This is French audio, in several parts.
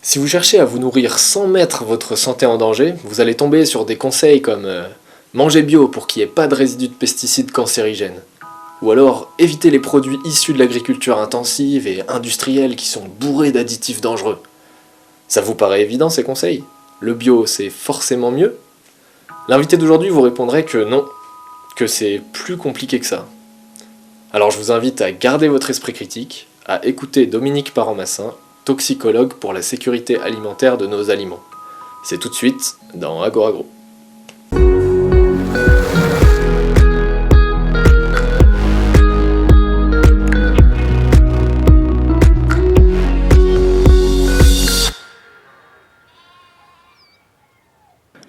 Si vous cherchez à vous nourrir sans mettre votre santé en danger, vous allez tomber sur des conseils comme manger bio pour qu'il n'y ait pas de résidus de pesticides cancérigènes. Ou alors éviter les produits issus de l'agriculture intensive et industrielle qui sont bourrés d'additifs dangereux. Ça vous paraît évident ces conseils? Le bio c'est forcément mieux? L'invité d'aujourd'hui vous répondrait que non, que c'est plus compliqué que ça. Alors je vous invite à garder votre esprit critique, à écouter Dominique Parent-Massin, toxicologue pour la sécurité alimentaire de nos aliments. C'est tout de suite dans Agoragro.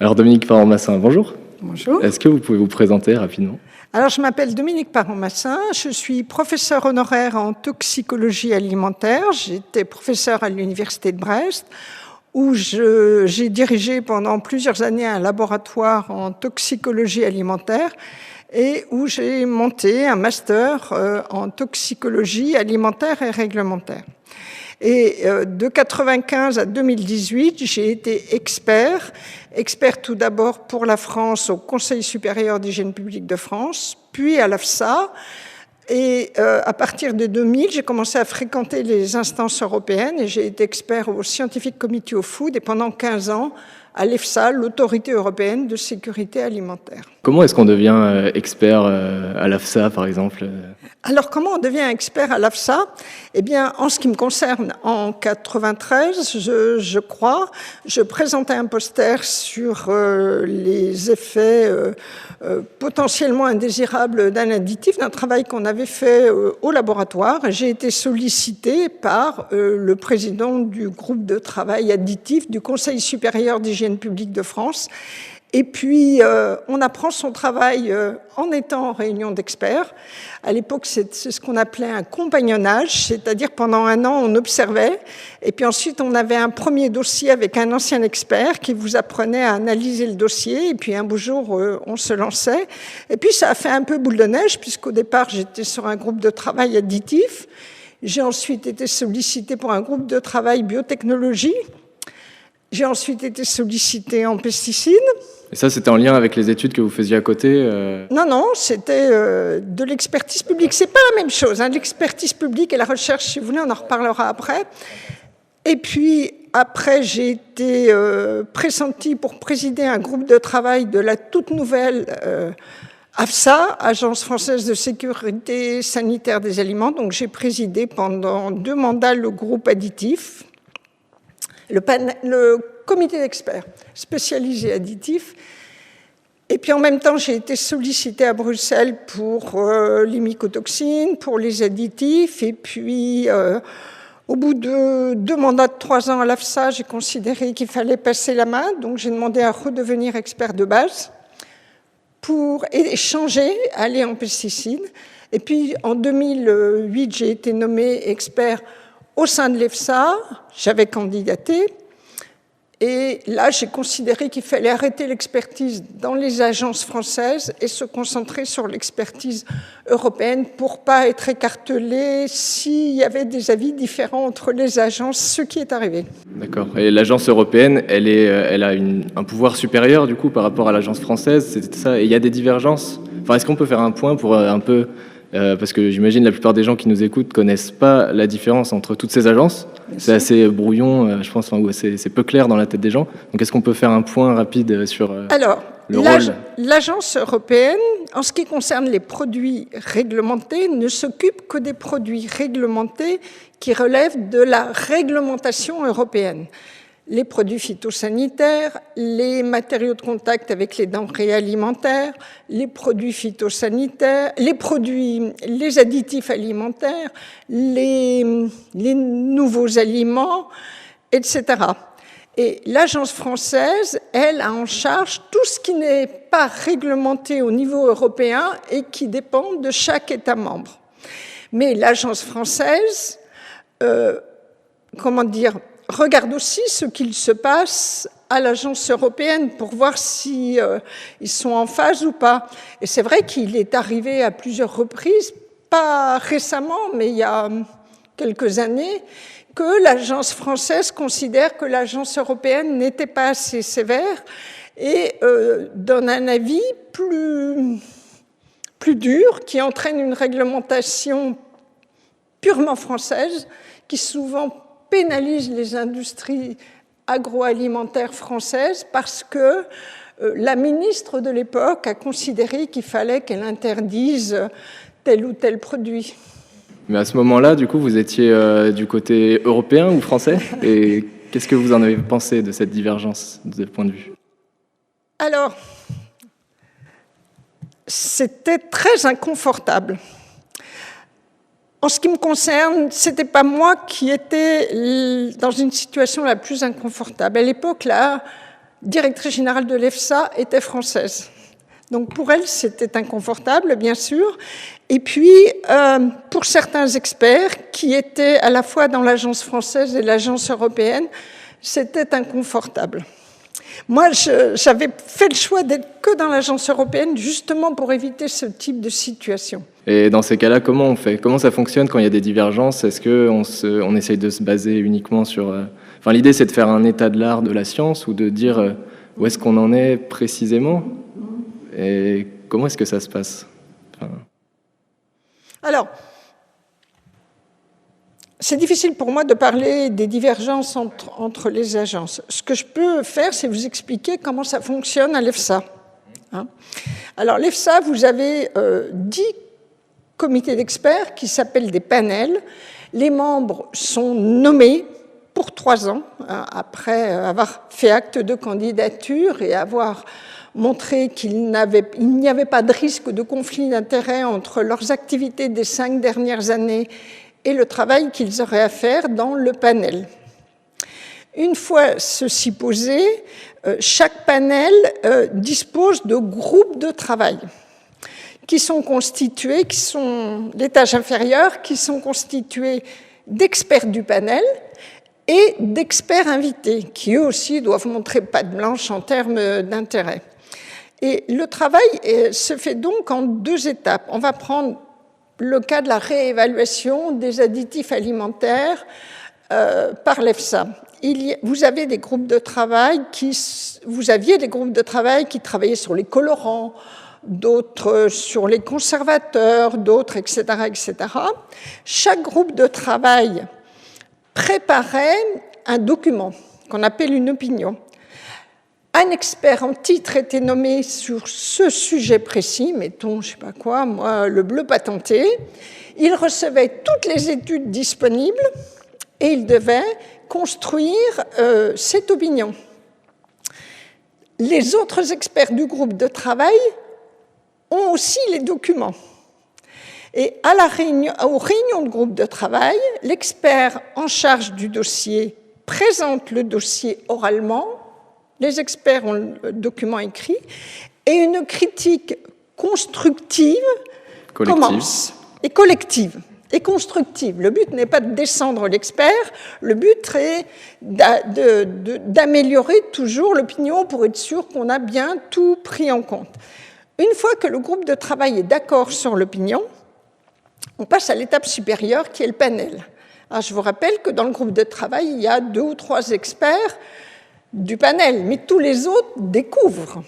Alors Dominique Parent-Massin, bonjour. Bonjour. Est-ce que vous pouvez vous présenter rapidement? Alors, je m'appelle Dominique Parent-Massin, je suis professeure honoraire en toxicologie alimentaire. J'étais professeure à l'Université de Brest, où j'ai dirigé pendant plusieurs années un laboratoire en toxicologie alimentaire et où j'ai monté un master en toxicologie alimentaire et réglementaire. Et de 1995 à 2018, j'ai été expert tout d'abord pour la France au Conseil supérieur d'hygiène publique de France, puis à l'AFSA. Et à partir de 2000, j'ai commencé à fréquenter les instances européennes et j'ai été expert au Scientific Committee of Food et pendant 15 ans à l'EFSA, l'Autorité européenne de sécurité alimentaire. Comment est-ce qu'on devient expert à l'AFSA par exemple? Alors, comment on devient expert à l'AFSA? Eh bien, en ce qui me concerne, en 1993, je crois, je présentais un poster sur les effets potentiellement indésirables d'un additif, d'un travail qu'on avait fait au laboratoire. J'ai été sollicitée par le président du groupe de travail additif du Conseil supérieur d'hygiène publique de France. Et puis, on apprend son travail en étant en réunion d'experts. À l'époque, c'est ce qu'on appelait un compagnonnage, c'est-à-dire pendant un an, on observait. Et puis ensuite, on avait un premier dossier avec un ancien expert qui vous apprenait à analyser le dossier. Et puis un beau jour, on se lançait. Et puis, ça a fait un peu boule de neige, puisqu'au départ, j'étais sur un groupe de travail additif. J'ai ensuite été sollicitée pour un groupe de travail biotechnologie. J'ai ensuite été sollicitée en pesticides. Et ça, c'était en lien avec les études que vous faisiez à côté Non, c'était de l'expertise publique. C'est pas la même chose, hein. L'expertise publique et la recherche, si vous voulez, on en reparlera après. Et puis, après, j'ai été pressentie pour présider un groupe de travail de la toute nouvelle AFSA, Agence française de sécurité sanitaire des aliments. Donc, j'ai présidé pendant 2 mandats le groupe additif. Le comité d'experts spécialisé additifs. Et puis en même temps, j'ai été sollicitée à Bruxelles pour les mycotoxines, pour les additifs. Et puis, au bout de 2 mandats de 3 ans à l'AFSA, j'ai considéré qu'il fallait passer la main. Donc j'ai demandé à redevenir expert de base pour échanger, aller en pesticides. Et puis en 2008, j'ai été nommée expert au sein de l'EFSA, j'avais candidaté, et là, j'ai considéré qu'il fallait arrêter l'expertise dans les agences françaises et se concentrer sur l'expertise européenne pour ne pas être écartelé s'il y avait des avis différents entre les agences, ce qui est arrivé. D'accord. Et l'agence européenne, elle a un pouvoir supérieur du coup par rapport à l'agence française, c'est ça? Et il y a des divergences? Enfin, est-ce qu'on peut faire un point pour un peu... parce que j'imagine la plupart des gens qui nous écoutent connaissent pas la différence entre toutes ces agences. C'est assez brouillon, je pense, c'est peu clair dans la tête des gens. Donc est-ce qu'on peut faire un point rapide sur le rôle? L'agence européenne, en ce qui concerne les produits réglementés, ne s'occupe que des produits réglementés qui relèvent de la réglementation européenne. Les produits phytosanitaires, les matériaux de contact avec les denrées alimentaires, les produits phytosanitaires, les additifs alimentaires, les nouveaux aliments, etc. Et l'agence française, elle, a en charge tout ce qui n'est pas réglementé au niveau européen et qui dépend de chaque État membre. Mais l'agence française, regarde aussi ce qu'il se passe à l'agence européenne pour voir si ils sont en phase ou pas. Et c'est vrai qu'il est arrivé à plusieurs reprises, pas récemment, mais il y a quelques années, que l'agence française considère que l'agence européenne n'était pas assez sévère et donne un avis plus dur qui entraîne une réglementation purement française qui souvent pénalise les industries agroalimentaires françaises parce que la ministre de l'époque a considéré qu'il fallait qu'elle interdise tel ou tel produit. Mais à ce moment-là, du coup, vous étiez du côté européen ou français? Et qu'est-ce que vous en avez pensé de cette divergence de point de vue? Alors, c'était très inconfortable. En ce qui me concerne, ce n'était pas moi qui étais dans une situation la plus inconfortable. À l'époque, la directrice générale de l'EFSA était française. Donc pour elle, c'était inconfortable, bien sûr. Et puis, pour certains experts qui étaient à la fois dans l'agence française et l'agence européenne, c'était inconfortable. Moi, j'avais fait le choix d'être que dans l'agence européenne, justement pour éviter ce type de situation. Et dans ces cas-là, comment on fait? Comment ça fonctionne quand il y a des divergences? Est-ce qu'on essaye de se baser uniquement sur... Enfin, l'idée, c'est de faire un état de l'art de la science ou de dire où est-ce qu'on en est précisément? Et comment est-ce que ça se passe? Alors, c'est difficile pour moi de parler des divergences entre les agences. Ce que je peux faire, c'est vous expliquer comment ça fonctionne à l'EFSA. Alors, l'EFSA, vous avez 10 comités d'experts qui s'appellent des panels. Les membres sont nommés pour 3 ans, après avoir fait acte de candidature et avoir montré qu'il n'y avait pas de risque de conflit d'intérêts entre leurs activités des 5 dernières années et le travail qu'ils auraient à faire dans le panel. Une fois ceci posé, chaque panel dispose de groupes de travail qui sont constitués, qui sont l'étage inférieur, qui sont constitués d'experts du panel et d'experts invités, qui eux aussi doivent montrer patte blanche en termes d'intérêt. Et le travail se fait donc en 2 étapes. On va prendre le cas de la réévaluation des additifs alimentaires par l'EFSA. Vous aviez des groupes de travail qui travaillaient sur les colorants, d'autres sur les conservateurs, d'autres, etc., etc. Chaque groupe de travail préparait un document qu'on appelle une opinion. Un expert en titre était nommé sur ce sujet précis, mettons, je ne sais pas quoi, moi, le bleu patenté. Il recevait toutes les études disponibles et il devait construire cette opinion. Les autres experts du groupe de travail ont aussi les documents. Et aux réunions de groupe de travail, l'expert en charge du dossier présente le dossier oralement. Les experts ont le document écrit et une critique constructive commence, et collective, et constructive. Le but n'est pas de descendre l'expert, le but est d'améliorer toujours l'opinion pour être sûr qu'on a bien tout pris en compte. Une fois que le groupe de travail est d'accord sur l'opinion, on passe à l'étape supérieure qui est le panel. Alors, je vous rappelle que dans le groupe de travail, il y a 2 ou 3 experts du panel, mais tous les autres découvrent.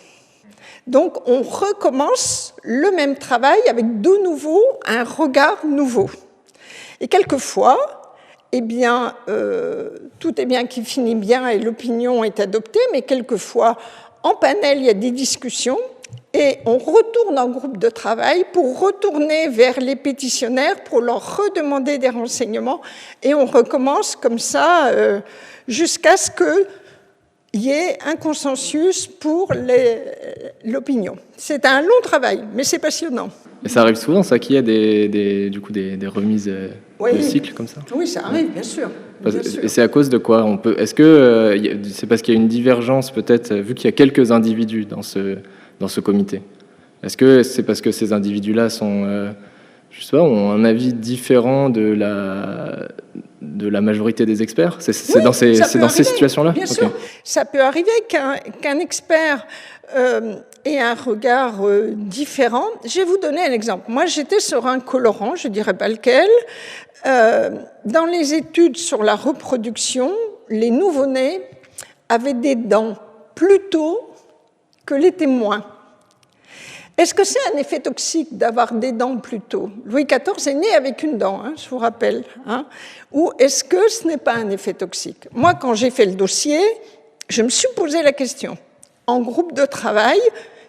Donc, on recommence le même travail avec de nouveau un regard nouveau. Et quelquefois, tout est bien qui finit bien et l'opinion est adoptée, mais quelquefois, en panel, il y a des discussions et on retourne en groupe de travail pour retourner vers les pétitionnaires pour leur redemander des renseignements et on recommence comme ça jusqu'à ce que il y ait un consensus pour l'opinion. C'est un long travail, mais c'est passionnant. Et ça arrive souvent, ça, qu'il y ait des remises de cycle comme ça? Oui, ça arrive, bien sûr. Et c'est à cause de quoi? Est-ce que c'est parce qu'il y a une divergence, peut-être, vu qu'il y a quelques individus dans ce comité? Est-ce que c'est parce que ces individus-là sont, je sais pas, ont un avis différent de la majorité des experts? C'est dans ces situations-là? Bien sûr. Ça peut arriver qu'un expert et un regard différent. Je vais vous donner un exemple. Moi, j'étais sur un colorant, je ne dirais pas lequel. Dans les études sur la reproduction, les nouveau-nés avaient des dents plus tôt que les témoins. Est-ce que c'est un effet toxique d'avoir des dents plus tôt? Louis XIV est né avec une dent, je vous rappelle. Ou est-ce que ce n'est pas un effet toxique? Moi, quand j'ai fait le dossier, je me suis posé la question. En groupe de travail,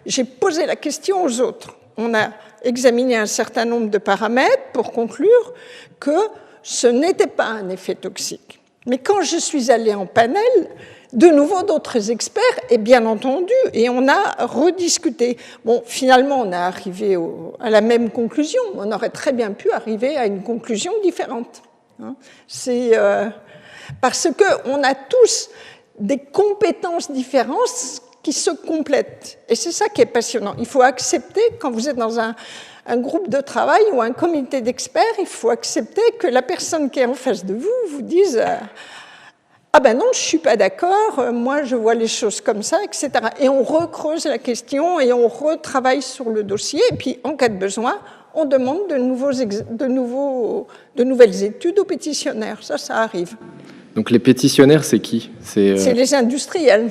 j'ai posé la question aux autres. On a examiné un certain nombre de paramètres pour conclure que ce n'était pas un effet toxique. Mais quand je suis allée en panel, de nouveau d'autres experts, et bien entendu, et on a rediscuté. Bon, finalement, on a arrivé à la même conclusion. On aurait très bien pu arriver à une conclusion différente. C'est parce qu'on a tous des compétences différentes qui se complètent. Et c'est ça qui est passionnant. Il faut accepter, quand vous êtes dans un groupe de travail ou un comité d'experts, il faut accepter que la personne qui est en face de vous vous dise ah ben non, je ne suis pas d'accord, moi je vois les choses comme ça, etc. Et on recreuse la question et on retravaille sur le dossier. Et puis, en cas de besoin, on demande de nouvelles études aux pétitionnaires. Ça arrive. Donc les pétitionnaires, c'est qui? C'est les industriels.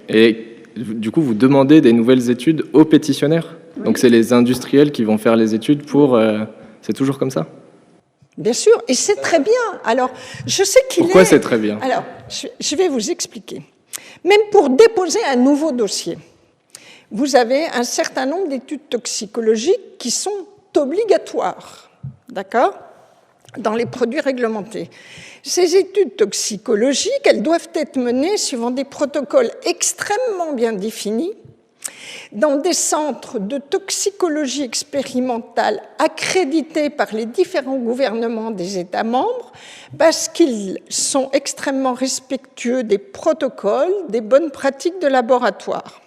Et du coup, vous demandez des nouvelles études aux pétitionnaires? Oui. Donc c'est les industriels qui vont faire les études pour... C'est toujours comme ça? Bien sûr, et c'est très bien. Alors, je sais qu'il Pourquoi c'est très bien? Alors, je vais vous expliquer. Même pour déposer un nouveau dossier, vous avez un certain nombre d'études toxicologiques qui sont obligatoires, d'accord, dans les produits réglementés. Ces études toxicologiques, elles doivent être menées suivant des protocoles extrêmement bien définis, dans des centres de toxicologie expérimentale accrédités par les différents gouvernements des États membres, parce qu'ils sont extrêmement respectueux des protocoles, des bonnes pratiques de laboratoire.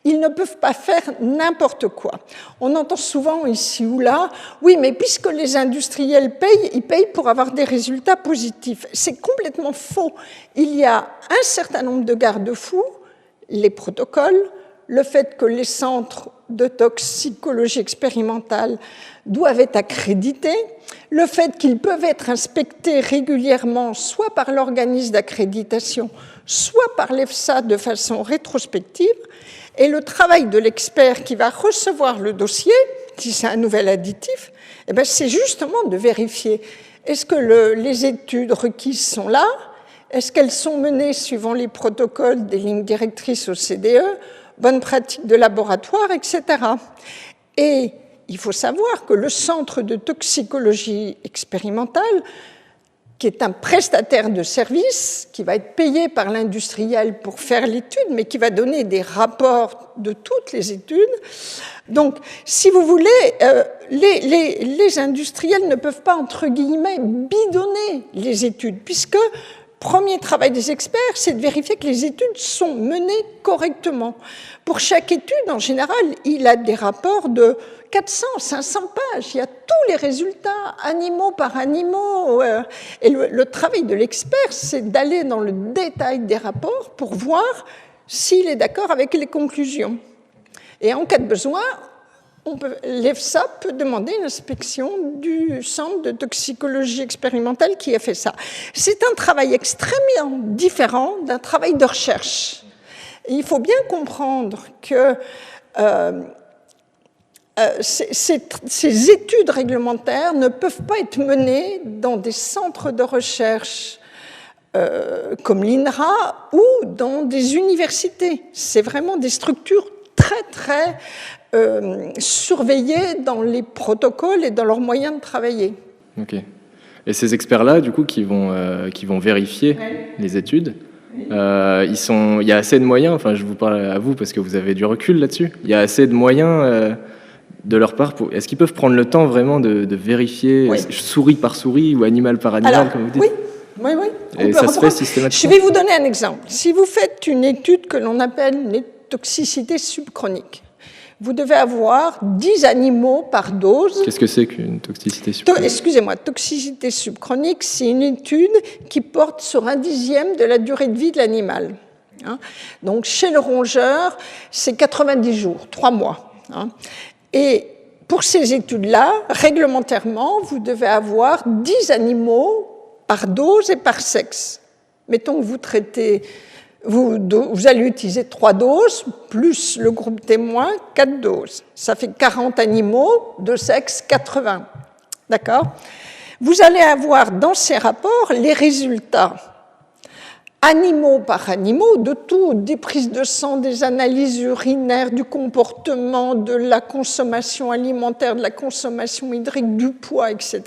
Ils ne peuvent pas faire n'importe quoi. On entend souvent ici ou là, oui, mais puisque les industriels payent, ils payent pour avoir des résultats positifs. C'est complètement faux. Il y a un certain nombre de garde-fous, les protocoles, le fait que les centres de toxicologie expérimentale doivent être accrédités, le fait qu'ils peuvent être inspectés régulièrement, soit par l'organisme d'accréditation, soit par l'EFSA de façon rétrospective, et le travail de l'expert qui va recevoir le dossier, si c'est un nouvel additif, eh bien c'est justement de vérifier est-ce que les études requises sont là, est-ce qu'elles sont menées suivant les protocoles des lignes directrices OCDE, bonnes pratiques de laboratoire, etc. Et il faut savoir que le centre de toxicologie expérimentale, qui est un prestataire de services, qui va être payé par l'industriel pour faire l'étude, mais qui va donner des rapports de toutes les études. Donc, si vous voulez, les industriels ne peuvent pas, entre guillemets, bidonner les études, puisque premier travail des experts, c'est de vérifier que les études sont menées correctement. Pour chaque étude, en général, il a des rapports de 400, 500 pages. Il y a tous les résultats, animaux par animaux. Et le travail de l'expert, c'est d'aller dans le détail des rapports pour voir s'il est d'accord avec les conclusions. Et en cas de besoin, l'EFSA peut demander une inspection du centre de toxicologie expérimentale qui a fait ça. C'est un travail extrêmement différent d'un travail de recherche. Et il faut bien comprendre que ces études réglementaires ne peuvent pas être menées dans des centres de recherche comme l'INRA ou dans des universités. C'est vraiment des structures très, très surveillés dans les protocoles et dans leurs moyens de travailler. Ok. Et ces experts-là, du coup, qui vont vérifier les études, il y a assez de moyens, enfin je vous parle à vous parce que vous avez du recul là-dessus, il y a assez de moyens de leur part, est-ce qu'ils peuvent prendre le temps vraiment de vérifier souris par souris ou animal par animal, alors, comme vous dites? Oui. Et ça se fait systématiquement. Je vais vous donner un exemple. Si vous faites une étude que l'on appelle une toxicité subchronique, vous devez avoir 10 animaux par dose. Qu'est-ce que c'est qu'une toxicité subchronique? Excusez-moi, toxicité subchronique, c'est une étude qui porte sur 1/10 de la durée de vie de l'animal. hein. Donc, chez le rongeur, c'est 90 jours, 3 mois. Hein. Et pour ces études-là, réglementairement, vous devez avoir 10 animaux par dose et par sexe. Mettons que vous traitez, vous allez utiliser 3 doses, plus le groupe témoin, 4 doses. Ça fait 40 animaux, de sexe 80. D'accord ? Vous allez avoir dans ces rapports les résultats animaux par animaux, de tout, des prises de sang, des analyses urinaires, du comportement, de la consommation alimentaire, de la consommation hydrique, du poids, etc.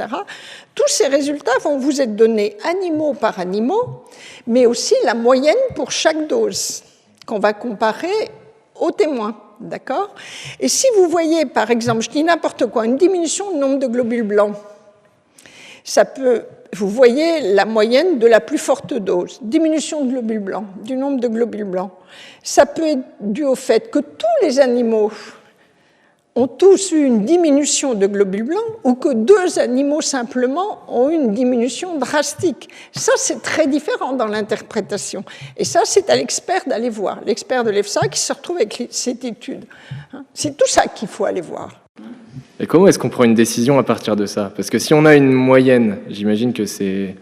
Tous ces résultats vont vous être donnés animaux par animaux, mais aussi la moyenne pour chaque dose, qu'on va comparer aux témoins. D'accord ? Et si vous voyez, par exemple, je dis n'importe quoi, une diminution du nombre de globules blancs, ça peut... Vous voyez la moyenne de la plus forte dose, diminution de globules blancs, du nombre de globules blancs. Ça peut être dû au fait que tous les animaux ont tous eu une diminution de globules blancs ou que 2 animaux simplement ont eu une diminution drastique. Ça, c'est très différent dans l'interprétation. Et ça, c'est à l'expert d'aller voir, l'expert de l'EFSA qui se retrouve avec cette étude. C'est tout ça qu'il faut aller voir. Et comment est-ce qu'on prend une décision à partir de ça ? Parce que si on a une moyenne, j'imagine que c'est...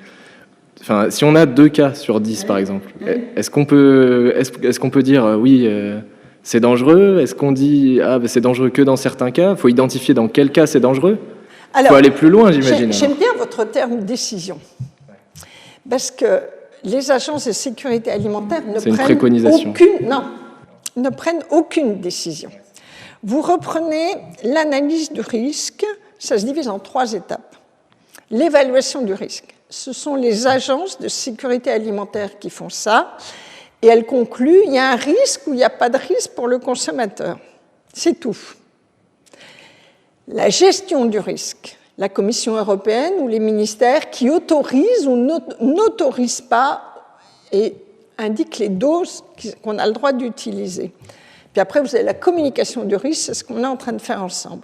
Enfin, si on a 2 cas sur 10, par exemple, est-ce qu'on peut dire oui, c'est dangereux ? Est-ce qu'on dit c'est dangereux que dans certains cas ? Il faut identifier dans quel cas c'est dangereux ? Il faut aller plus loin, j'imagine. J'aime bien votre terme décision. Parce que les agences de sécurité alimentaire ne prennent aucune décision. Vous reprenez l'analyse du risque, ça se divise en 3 étapes. L'évaluation du risque, ce sont les agences de sécurité alimentaire qui font ça, et elles concluent, il y a un risque ou il n'y a pas de risque pour le consommateur. C'est tout. La gestion du risque, la Commission européenne ou les ministères qui autorisent ou n'autorisent pas et indiquent les doses qu'on a le droit d'utiliser. Puis après, vous avez la communication du risque, c'est ce qu'on est en train de faire ensemble.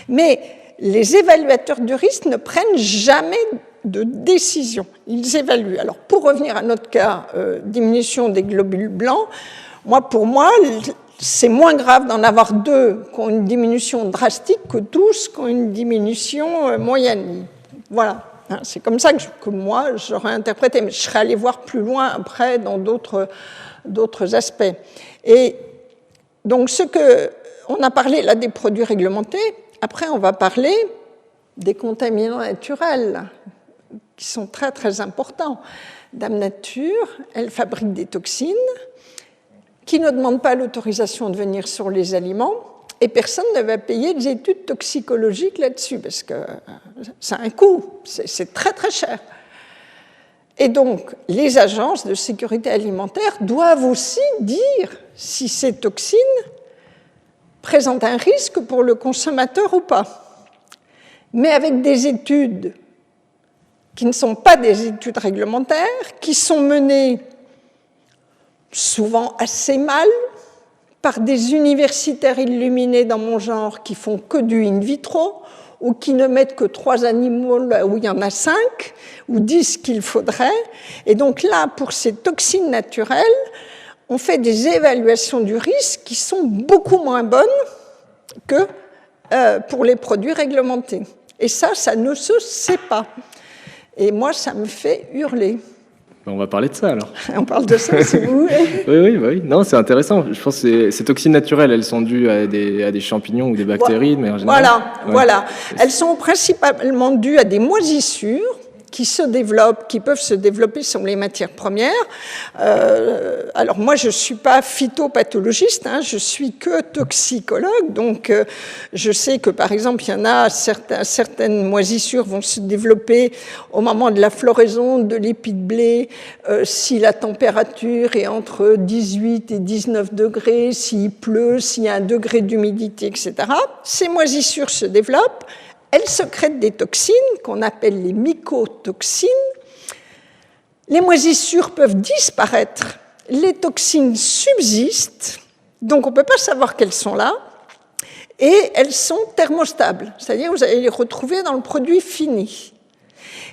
Mais les évaluateurs du risque ne prennent jamais de décision. Ils évaluent. Alors, pour revenir à notre cas, diminution des globules blancs, pour moi, c'est moins grave d'en avoir 2 qui ont une diminution drastique que 12 qui ont une diminution moyenne. Voilà. C'est comme ça que moi, j'aurais interprété. Mais je serais allée voir plus loin après dans d'autres aspects. Et donc, on a parlé là des produits réglementés. Après, on va parler des contaminants naturels, qui sont très, très importants. Dame Nature, elle fabrique des toxines qui ne demandent pas l'autorisation de venir sur les aliments, et personne ne va payer des études toxicologiques là-dessus, parce que ça a un coût, c'est très, très cher. Et donc, les agences de sécurité alimentaire doivent aussi dire si ces toxines présentent un risque pour le consommateur ou pas. Mais avec des études qui ne sont pas des études réglementaires, qui sont menées souvent assez mal par des universitaires illuminés dans mon genre qui font que du in vitro, ou qui ne mettent que 3 animaux là où il y en a 5, ou 10 qu'il faudrait. Et donc là, pour ces toxines naturelles, on fait des évaluations du risque qui sont beaucoup moins bonnes que pour les produits réglementés. Et ça ne se sait pas. Et moi, ça me fait hurler. On va parler de ça, alors. On parle de ça, si vous voulez. Oui. Non, c'est intéressant. Je pense que ces toxines naturelles, elles sont dues à des champignons ou des bactéries, mais en général... Voilà. Elles sont principalement dues à des moisissures qui peuvent se développer sur les matières premières. Alors moi, je ne suis pas phytopathologiste, je suis que toxicologue, donc je sais que par exemple, il y en a certaines moisissures vont se développer au moment de la floraison de l'épi de blé, si la température est entre 18 et 19 degrés, s'il pleut, s'il y a 1 degré d'humidité, etc. Ces moisissures se développent. Elles sécrètent des toxines qu'on appelle les mycotoxines. Les moisissures peuvent disparaître, les toxines subsistent, donc on ne peut pas savoir qu'elles sont là, et elles sont thermostables, c'est-à-dire vous allez les retrouver dans le produit fini.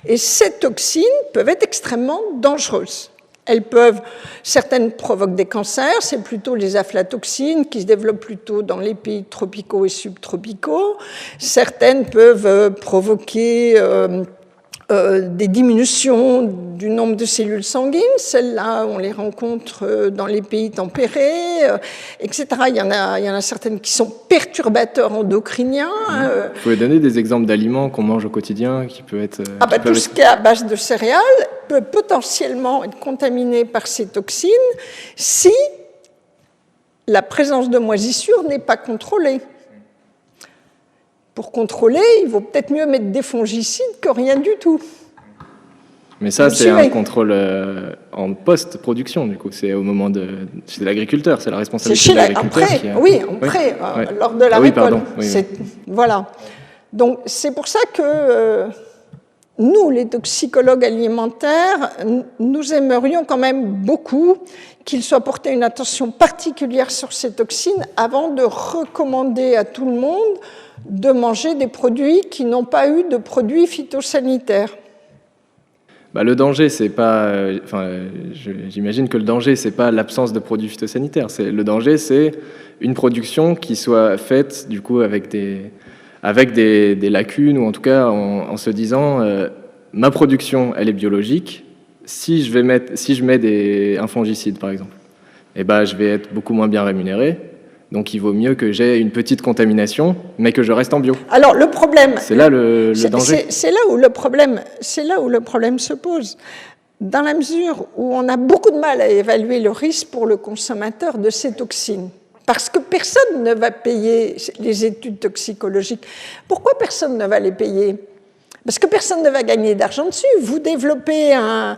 Et ces toxines peuvent être extrêmement dangereuses. Certaines provoquent des cancers, c'est plutôt les aflatoxines qui se développent plutôt dans les pays tropicaux et subtropicaux. Certaines peuvent provoquer des diminutions du nombre de cellules sanguines. Celles-là, on les rencontre dans les pays tempérés, etc. Il y en a certaines qui sont perturbateurs endocriniens. Vous pouvez donner des exemples d'aliments qu'on mange au quotidien qui peut être... Tout ce qui est à base de céréales peut potentiellement être contaminé par ces toxines si la présence de moisissures n'est pas contrôlée. Pour contrôler, il vaut peut-être mieux mettre des fongicides que rien du tout. Mais ça, c'est un contrôle en post-production, du coup. C'est au moment c'est l'agriculteur, c'est la responsabilité de l'agriculteur. Après, lors de la récolte. Oui. Voilà. Donc, c'est pour ça que nous, les toxicologues alimentaires, nous aimerions quand même beaucoup qu'il soit porté une attention particulière sur ces toxines avant de recommander à tout le monde de manger des produits qui n'ont pas eu de produits phytosanitaires. Le danger, c'est pas. J'imagine que le danger, c'est pas l'absence de produits phytosanitaires. Le danger, c'est une production qui soit faite du coup avec des lacunes, ou en tout cas en se disant ma production, elle est biologique. Si je mets un fongicide, par exemple, je vais être beaucoup moins bien rémunéré. Donc, il vaut mieux que j'ai une petite contamination, mais que je reste en bio. Alors, le problème... C'est là le danger. C'est là où le problème se pose. Dans la mesure où on a beaucoup de mal à évaluer le risque pour le consommateur de ces toxines. Parce que personne ne va payer les études toxicologiques. Pourquoi personne ne va les payer ? Parce que personne ne va gagner d'argent dessus. Vous développez un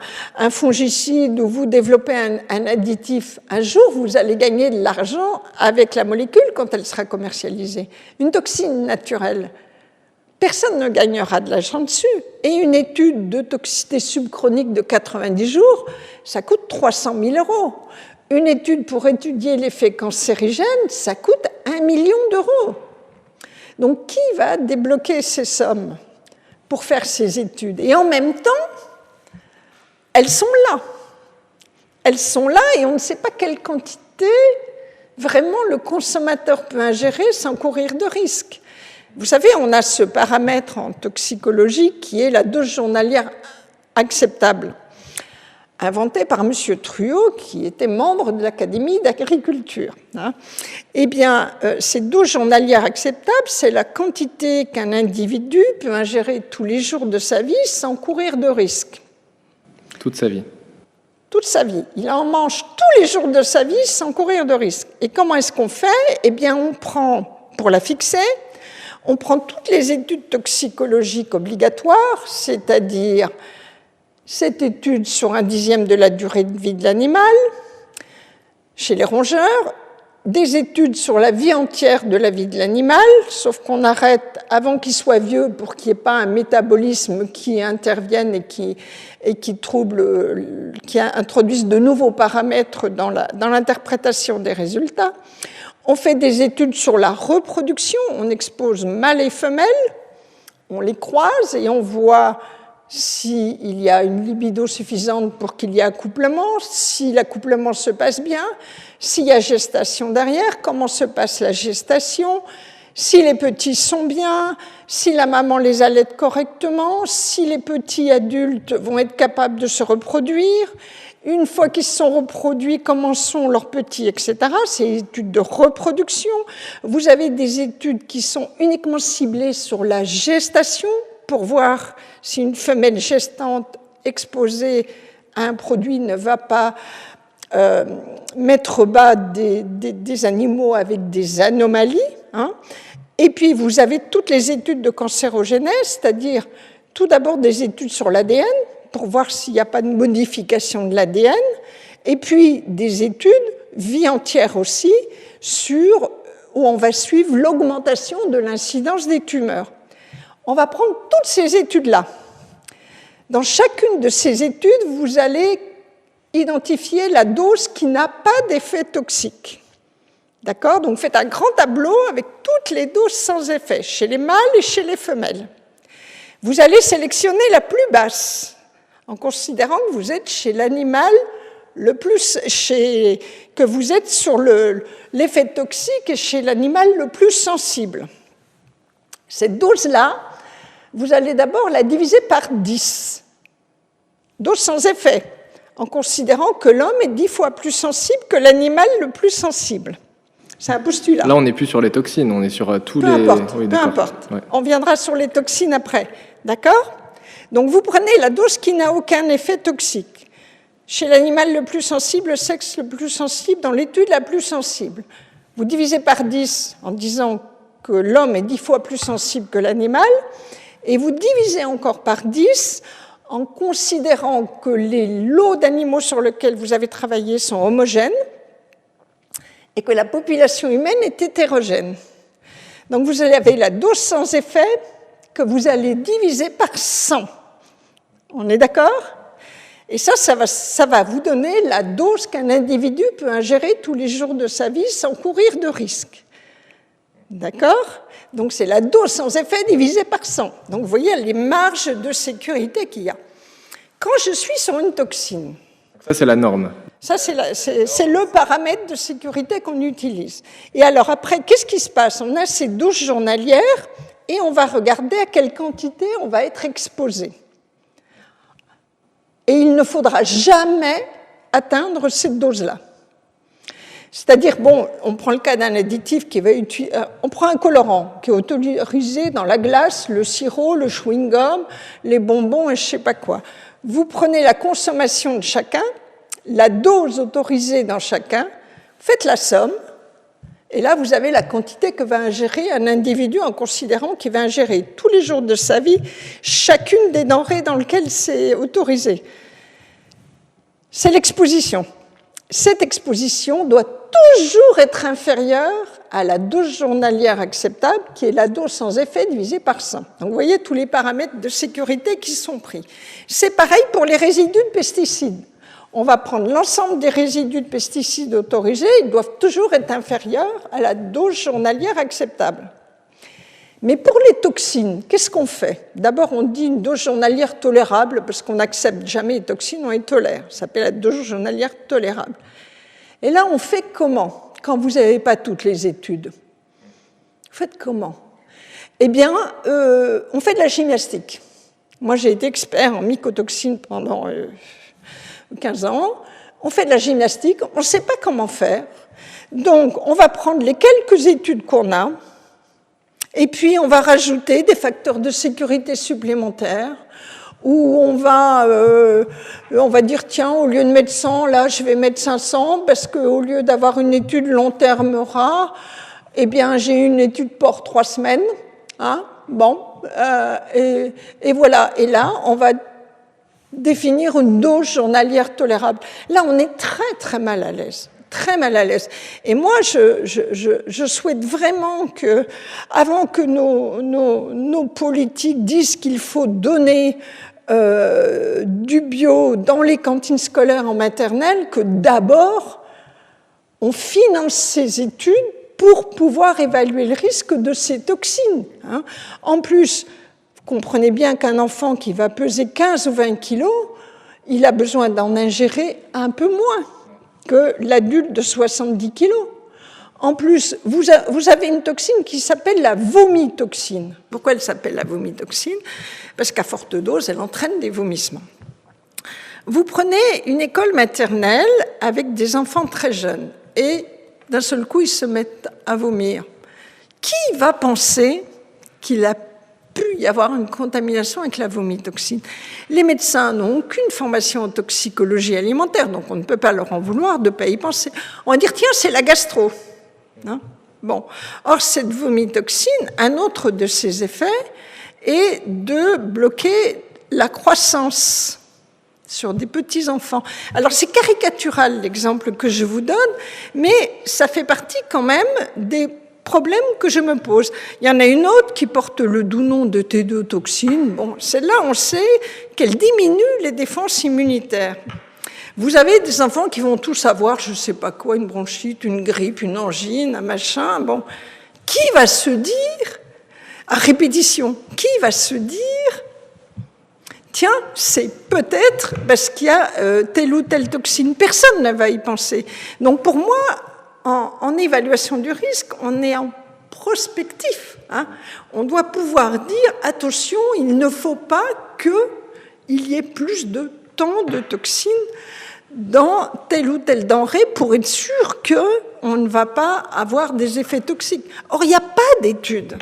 fongicide ou vous développez un additif. Un jour, vous allez gagner de l'argent avec la molécule quand elle sera commercialisée. Une toxine naturelle, personne ne gagnera de l'argent dessus. Et une étude de toxicité subchronique de 90 jours, ça coûte 300 000 €. Une étude pour étudier l'effet cancérigène, ça coûte 1 million d'euros. Donc, qui va débloquer ces sommes pour faire ces études? Et en même temps, elles sont là. Elles sont là et on ne sait pas quelle quantité vraiment le consommateur peut ingérer sans courir de risque. Vous savez, on a ce paramètre en toxicologie qui est la dose journalière acceptable, inventé par M. Truot, qui était membre de l'Académie d'agriculture. Ces doses journalières acceptables, c'est la quantité qu'un individu peut ingérer tous les jours de sa vie sans courir de risque. Toute sa vie. Toute sa vie. Il en mange tous les jours de sa vie sans courir de risque. Et comment est-ce qu'on fait ? On prend, pour la fixer, on prend toutes les études toxicologiques obligatoires, c'est-à-dire cette étude sur 1/10 de la durée de vie de l'animal, chez les rongeurs, des études sur la vie entière de la vie de l'animal, sauf qu'on arrête avant qu'il soit vieux pour qu'il n'y ait pas un métabolisme qui intervienne et qui trouble, qui introduise de nouveaux paramètres dans l'interprétation des résultats. On fait des études sur la reproduction, on expose mâles et femelles, on les croise et on voit s'il y a une libido suffisante pour qu'il y ait accouplement, si l'accouplement se passe bien, s'il y a gestation derrière, comment se passe la gestation, si les petits sont bien, si la maman les allaite correctement, si les petits adultes vont être capables de se reproduire. Une fois qu'ils se sont reproduits, comment sont leurs petits, etc. C'est des études de reproduction. Vous avez des études qui sont uniquement ciblées sur la gestation, pour voir si une femelle gestante exposée à un produit ne va pas mettre bas des animaux avec des anomalies. Et puis, vous avez toutes les études de cancérogénèse, c'est-à-dire tout d'abord des études sur l'ADN, pour voir s'il n'y a pas de modification de l'ADN, et puis des études, vie entière aussi, où on va suivre l'augmentation de l'incidence des tumeurs. On va prendre toutes ces études-là. Dans chacune de ces études, vous allez identifier la dose qui n'a pas d'effet toxique. D'accord ? Donc, faites un grand tableau avec toutes les doses sans effet, chez les mâles et chez les femelles. Vous allez sélectionner la plus basse, en considérant que vous êtes chez l'animal que vous êtes sur l'effet toxique et chez l'animal le plus sensible. Cette dose-là, vous allez d'abord la diviser par 10. Dose sans effet, en considérant que l'homme est 10 fois plus sensible que l'animal le plus sensible. C'est un postulat. Là, on n'est plus sur les toxines, on est sur tous peu les... Importe, oui, peu importe. Ouais. On viendra sur les toxines après. D'accord ? Donc, vous prenez la dose qui n'a aucun effet toxique. Chez l'animal le plus sensible, le sexe le plus sensible, dans l'étude la plus sensible. Vous divisez par 10 en disant que l'homme est 10 fois plus sensible que l'animal, et vous divisez encore par 10 en considérant que les lots d'animaux sur lesquels vous avez travaillé sont homogènes, et que la population humaine est hétérogène. Donc vous avez la dose sans effet que vous allez diviser par 100. On est d'accord ? Et ça va vous donner la dose qu'un individu peut ingérer tous les jours de sa vie sans courir de risque. D'accord ? Donc c'est la dose sans effet divisée par 100. Donc vous voyez les marges de sécurité qu'il y a. Quand je suis sur une toxine, Ça, c'est la norme. ça, c'est le paramètre de sécurité qu'on utilise. Et alors après, qu'est-ce qui se passe ? On a ces doses journalières et on va regarder à quelle quantité on va être exposé. Et il ne faudra jamais atteindre cette dose-là. C'est-à-dire, bon, on prend le cas d'un additif qui va utiliser... on prend un colorant qui est autorisé dans la glace, le sirop, le chewing-gum, les bonbons et je ne sais pas quoi. Vous prenez la consommation de chacun, la dose autorisée dans chacun, faites la somme, et là, vous avez la quantité que va ingérer un individu en considérant qu'il va ingérer tous les jours de sa vie chacune des denrées dans lesquelles c'est autorisé. C'est l'exposition. Cette exposition doit toujours être inférieure à la dose journalière acceptable, qui est la dose sans effet divisée par 100. Donc vous voyez tous les paramètres de sécurité qui sont pris. C'est pareil pour les résidus de pesticides. On va prendre l'ensemble des résidus de pesticides autorisés, ils doivent toujours être inférieurs à la dose journalière acceptable. Mais pour les toxines, qu'est-ce qu'on fait ? D'abord, on dit une dose journalière tolérable, parce qu'on n'accepte jamais les toxines, on les tolère. Ça s'appelle la dose journalière tolérable. Et là, on fait comment, quand vous n'avez pas toutes les études ? Vous faites comment ? Eh bien, on fait de la gymnastique. Moi, j'ai été expert en mycotoxines pendant 15 ans. On fait de la gymnastique, on ne sait pas comment faire. Donc, on va prendre les quelques études qu'on a, et puis on va rajouter des facteurs de sécurité supplémentaires, où on va dire, tiens, au lieu de mettre 100, là, je vais mettre 500, parce qu'au lieu d'avoir une étude long terme rare, eh bien, j'ai une étude pour 3 semaines. Hein, bon, et voilà. Et là, on va définir une dose journalière tolérable. Là, on est très, très mal à l'aise. Très mal à l'aise. Et moi, je souhaite vraiment que, avant que nos politiques disent qu'il faut donner du bio dans les cantines scolaires en maternelle, que d'abord, on finance ces études pour pouvoir évaluer le risque de ces toxines. Hein. En plus, vous comprenez bien qu'un enfant qui va peser 15 ou 20 kilos, il a besoin d'en ingérer un peu moins que l'adulte de 70 kilos. En plus, vous avez une toxine qui s'appelle la vomitoxine. Pourquoi elle s'appelle la vomitoxine ? Parce qu'à forte dose, elle entraîne des vomissements. Vous prenez une école maternelle avec des enfants très jeunes et d'un seul coup, ils se mettent à vomir. Qui va penser qu'il a pu y avoir une contamination avec la vomitoxine ? Les médecins n'ont aucune formation en toxicologie alimentaire, donc on ne peut pas leur en vouloir de ne pas y penser. On va dire, tiens, c'est la gastro. Hein ? Bon. Or, cette vomitoxine, un autre de ses effets est de bloquer la croissance sur des petits-enfants. Alors, c'est caricatural l'exemple que je vous donne, mais ça fait partie quand même des problèmes que je me pose. Il y en a une autre qui porte le doux nom de T2-toxine. Bon, celle-là, on sait qu'elle diminue les défenses immunitaires. Vous avez des enfants qui vont tous avoir, je ne sais pas quoi, une bronchite, une grippe, une angine, un machin. Bon, qui va se dire, à répétition, qui va se dire, tiens, c'est peut-être parce qu'il y a telle ou telle toxine. Personne ne va y penser. Donc pour moi, en évaluation du risque, on est en prospectif. Hein. On doit pouvoir dire, attention, il ne faut pas qu'il y ait plus de tant de toxines dans telle ou telle denrée pour être sûr qu'on ne va pas avoir des effets toxiques. Or, il n'y a pas d'études.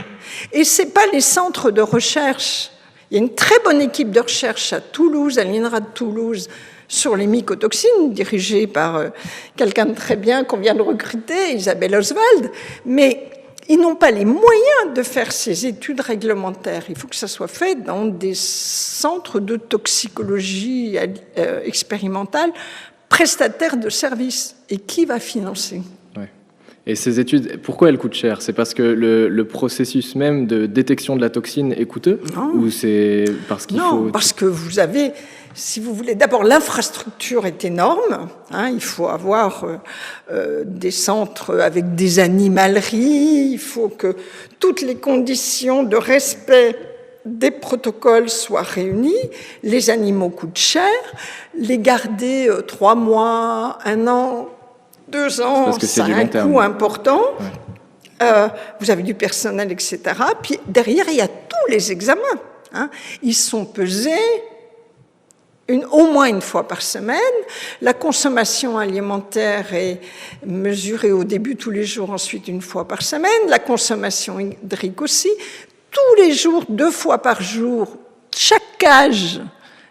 Et ce n'est pas les centres de recherche. Il y a une très bonne équipe de recherche à Toulouse, à l'INRA de Toulouse, sur les mycotoxines, dirigée par quelqu'un de très bien qu'on vient de recruter, Isabelle Oswald. Mais ils n'ont pas les moyens de faire ces études réglementaires. Il faut que ça soit fait dans des centres de toxicologie expérimentale, prestataires de services. Et qui va financer ? Ouais. Et ces études, pourquoi elles coûtent cher ? C'est parce que le processus même de détection de la toxine est coûteux ? Non. Ou c'est parce qu'il faut... Non, parce que vous avez... Si vous voulez, d'abord, l'infrastructure est énorme. Hein, il faut avoir des centres avec des animaleries. Il faut que toutes les conditions de respect des protocoles soient réunies. Les animaux coûtent cher. Les garder 3 mois, 1 an, 2 ans, ça a un coût important. Ouais. Vous avez du personnel, etc. Puis derrière, il y a tous les examens. Hein. Ils sont pesés au moins une fois par semaine. La consommation alimentaire est mesurée au début tous les jours, ensuite une fois par semaine. La consommation hydrique aussi. Tous les jours, 2 fois par jour, chaque cage,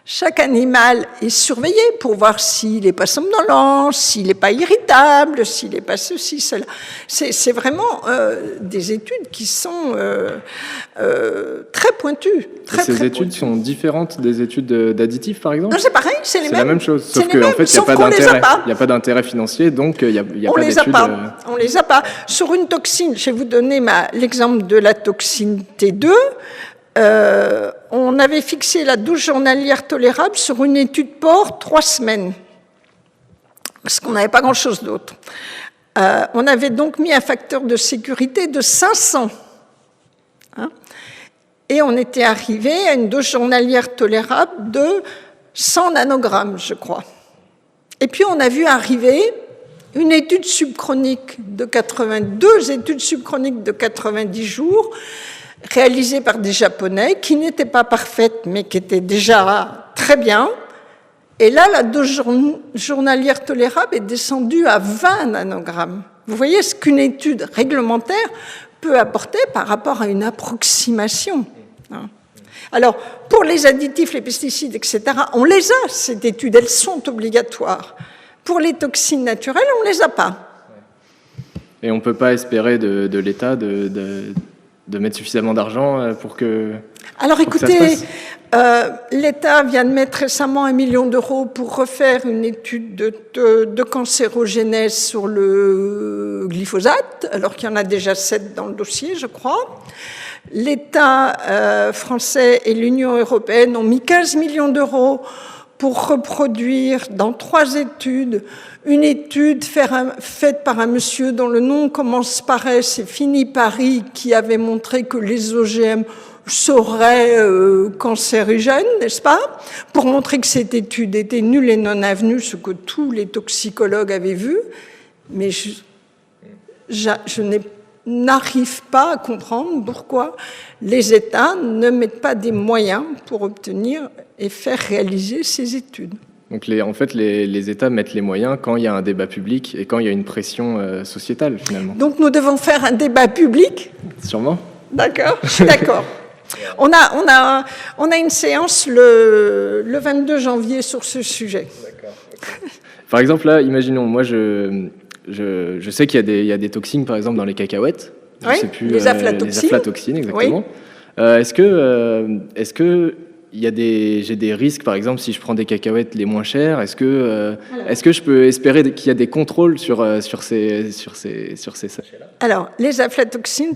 chaque animal est surveillé pour voir s'il n'est pas somnolent, s'il n'est pas irritable, s'il n'est pas ceci, cela. C'est vraiment des études qui sont très pointues. Ces études sont différentes des études d'additifs, par exemple ? Non, c'est pareil, c'est les mêmes. C'est la même chose, sauf qu'en fait, il n'y a pas d'intérêt. Il n'y a pas d'intérêt financier, donc il n'y a pas d'études. On les a pas. Sur une toxine, je vais vous donner l'exemple de la toxine T2. On avait fixé la dose journalière tolérable sur une étude porc 3 semaines, parce qu'on n'avait pas grand-chose d'autre. On avait donc mis un facteur de sécurité de 500. Hein, et on était arrivé à une dose journalière tolérable de 100 nanogrammes, je crois. Et puis on a vu arriver une étude subchronique de 82 études subchroniques de 90 jours, réalisée par des Japonais, qui n'étaient pas parfaites, mais qui étaient déjà très bien. Et là, la dose journalière tolérable est descendue à 20 nanogrammes. Vous voyez ce qu'une étude réglementaire peut apporter par rapport à une approximation. Alors, pour les additifs, les pesticides, etc., on les a, ces études, elles sont obligatoires. Pour les toxines naturelles, on ne les a pas. Et on ne peut pas espérer de l'État de mettre suffisamment d'argent pour que... Alors écoutez, l'État vient de mettre récemment 1 million d'euros pour refaire une étude de cancérogénèse sur le glyphosate, alors qu'il y en a déjà 7 dans le dossier, je crois. L'État français et l'Union européenne ont mis 15 millions d'euros pour reproduire dans 3 études, une étude faite par un monsieur dont le nom commence par S et finit par I, qui avait montré que les OGM seraient cancérigènes, n'est-ce pas ? Pour montrer que cette étude était nulle et non avenue, ce que tous les toxicologues avaient vu. Mais je n'arrive pas à comprendre pourquoi les États ne mettent pas des moyens pour obtenir et faire réaliser ces études. Donc en fait, les États mettent les moyens quand il y a un débat public et quand il y a une pression sociétale, finalement. Donc nous devons faire un débat public ? Sûrement. D'accord, je suis d'accord. On a une séance le 22 janvier sur ce sujet. D'accord. Par exemple, là, imaginons, moi, je sais qu'il y a des toxines, par exemple, dans les cacahuètes. Je oui, sais plus, les aflatoxines. Les aflatoxines, exactement. Oui. Est-ce que j'ai des risques, par exemple, si je prends des cacahuètes les moins chères, est-ce que je peux espérer qu'il y a des contrôles sur ces sachets-là ? Alors, les aflatoxines,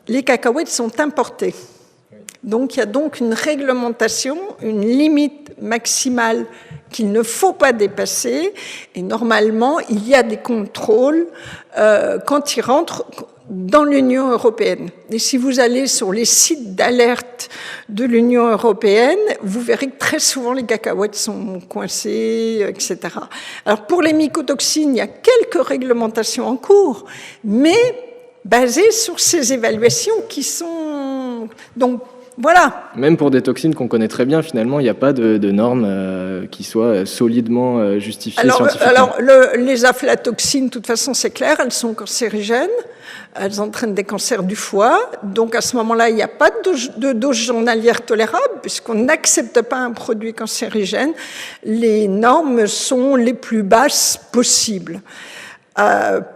les cacahuètes sont importées. Donc, il y a donc une réglementation, une limite maximale qu'il ne faut pas dépasser. Et normalement, il y a des contrôles quand ils rentrent dans l'Union européenne. Et si vous allez sur les sites d'alerte de l'Union européenne, vous verrez que très souvent les cacahuètes sont coincées, etc. Alors pour les mycotoxines, il y a quelques réglementations en cours, mais basées sur ces évaluations qui sont... Donc voilà. Même pour des toxines qu'on connaît très bien, finalement, il n'y a pas de normes qui soient solidement justifiées scientifiquement. Alors les aflatoxines, de toute façon, c'est clair, elles sont cancérigènes. Elles entraînent des cancers du foie. Donc, à ce moment-là, il n'y a pas de dose journalière tolérable puisqu'on n'accepte pas un produit cancérigène. Les normes sont les plus basses possibles.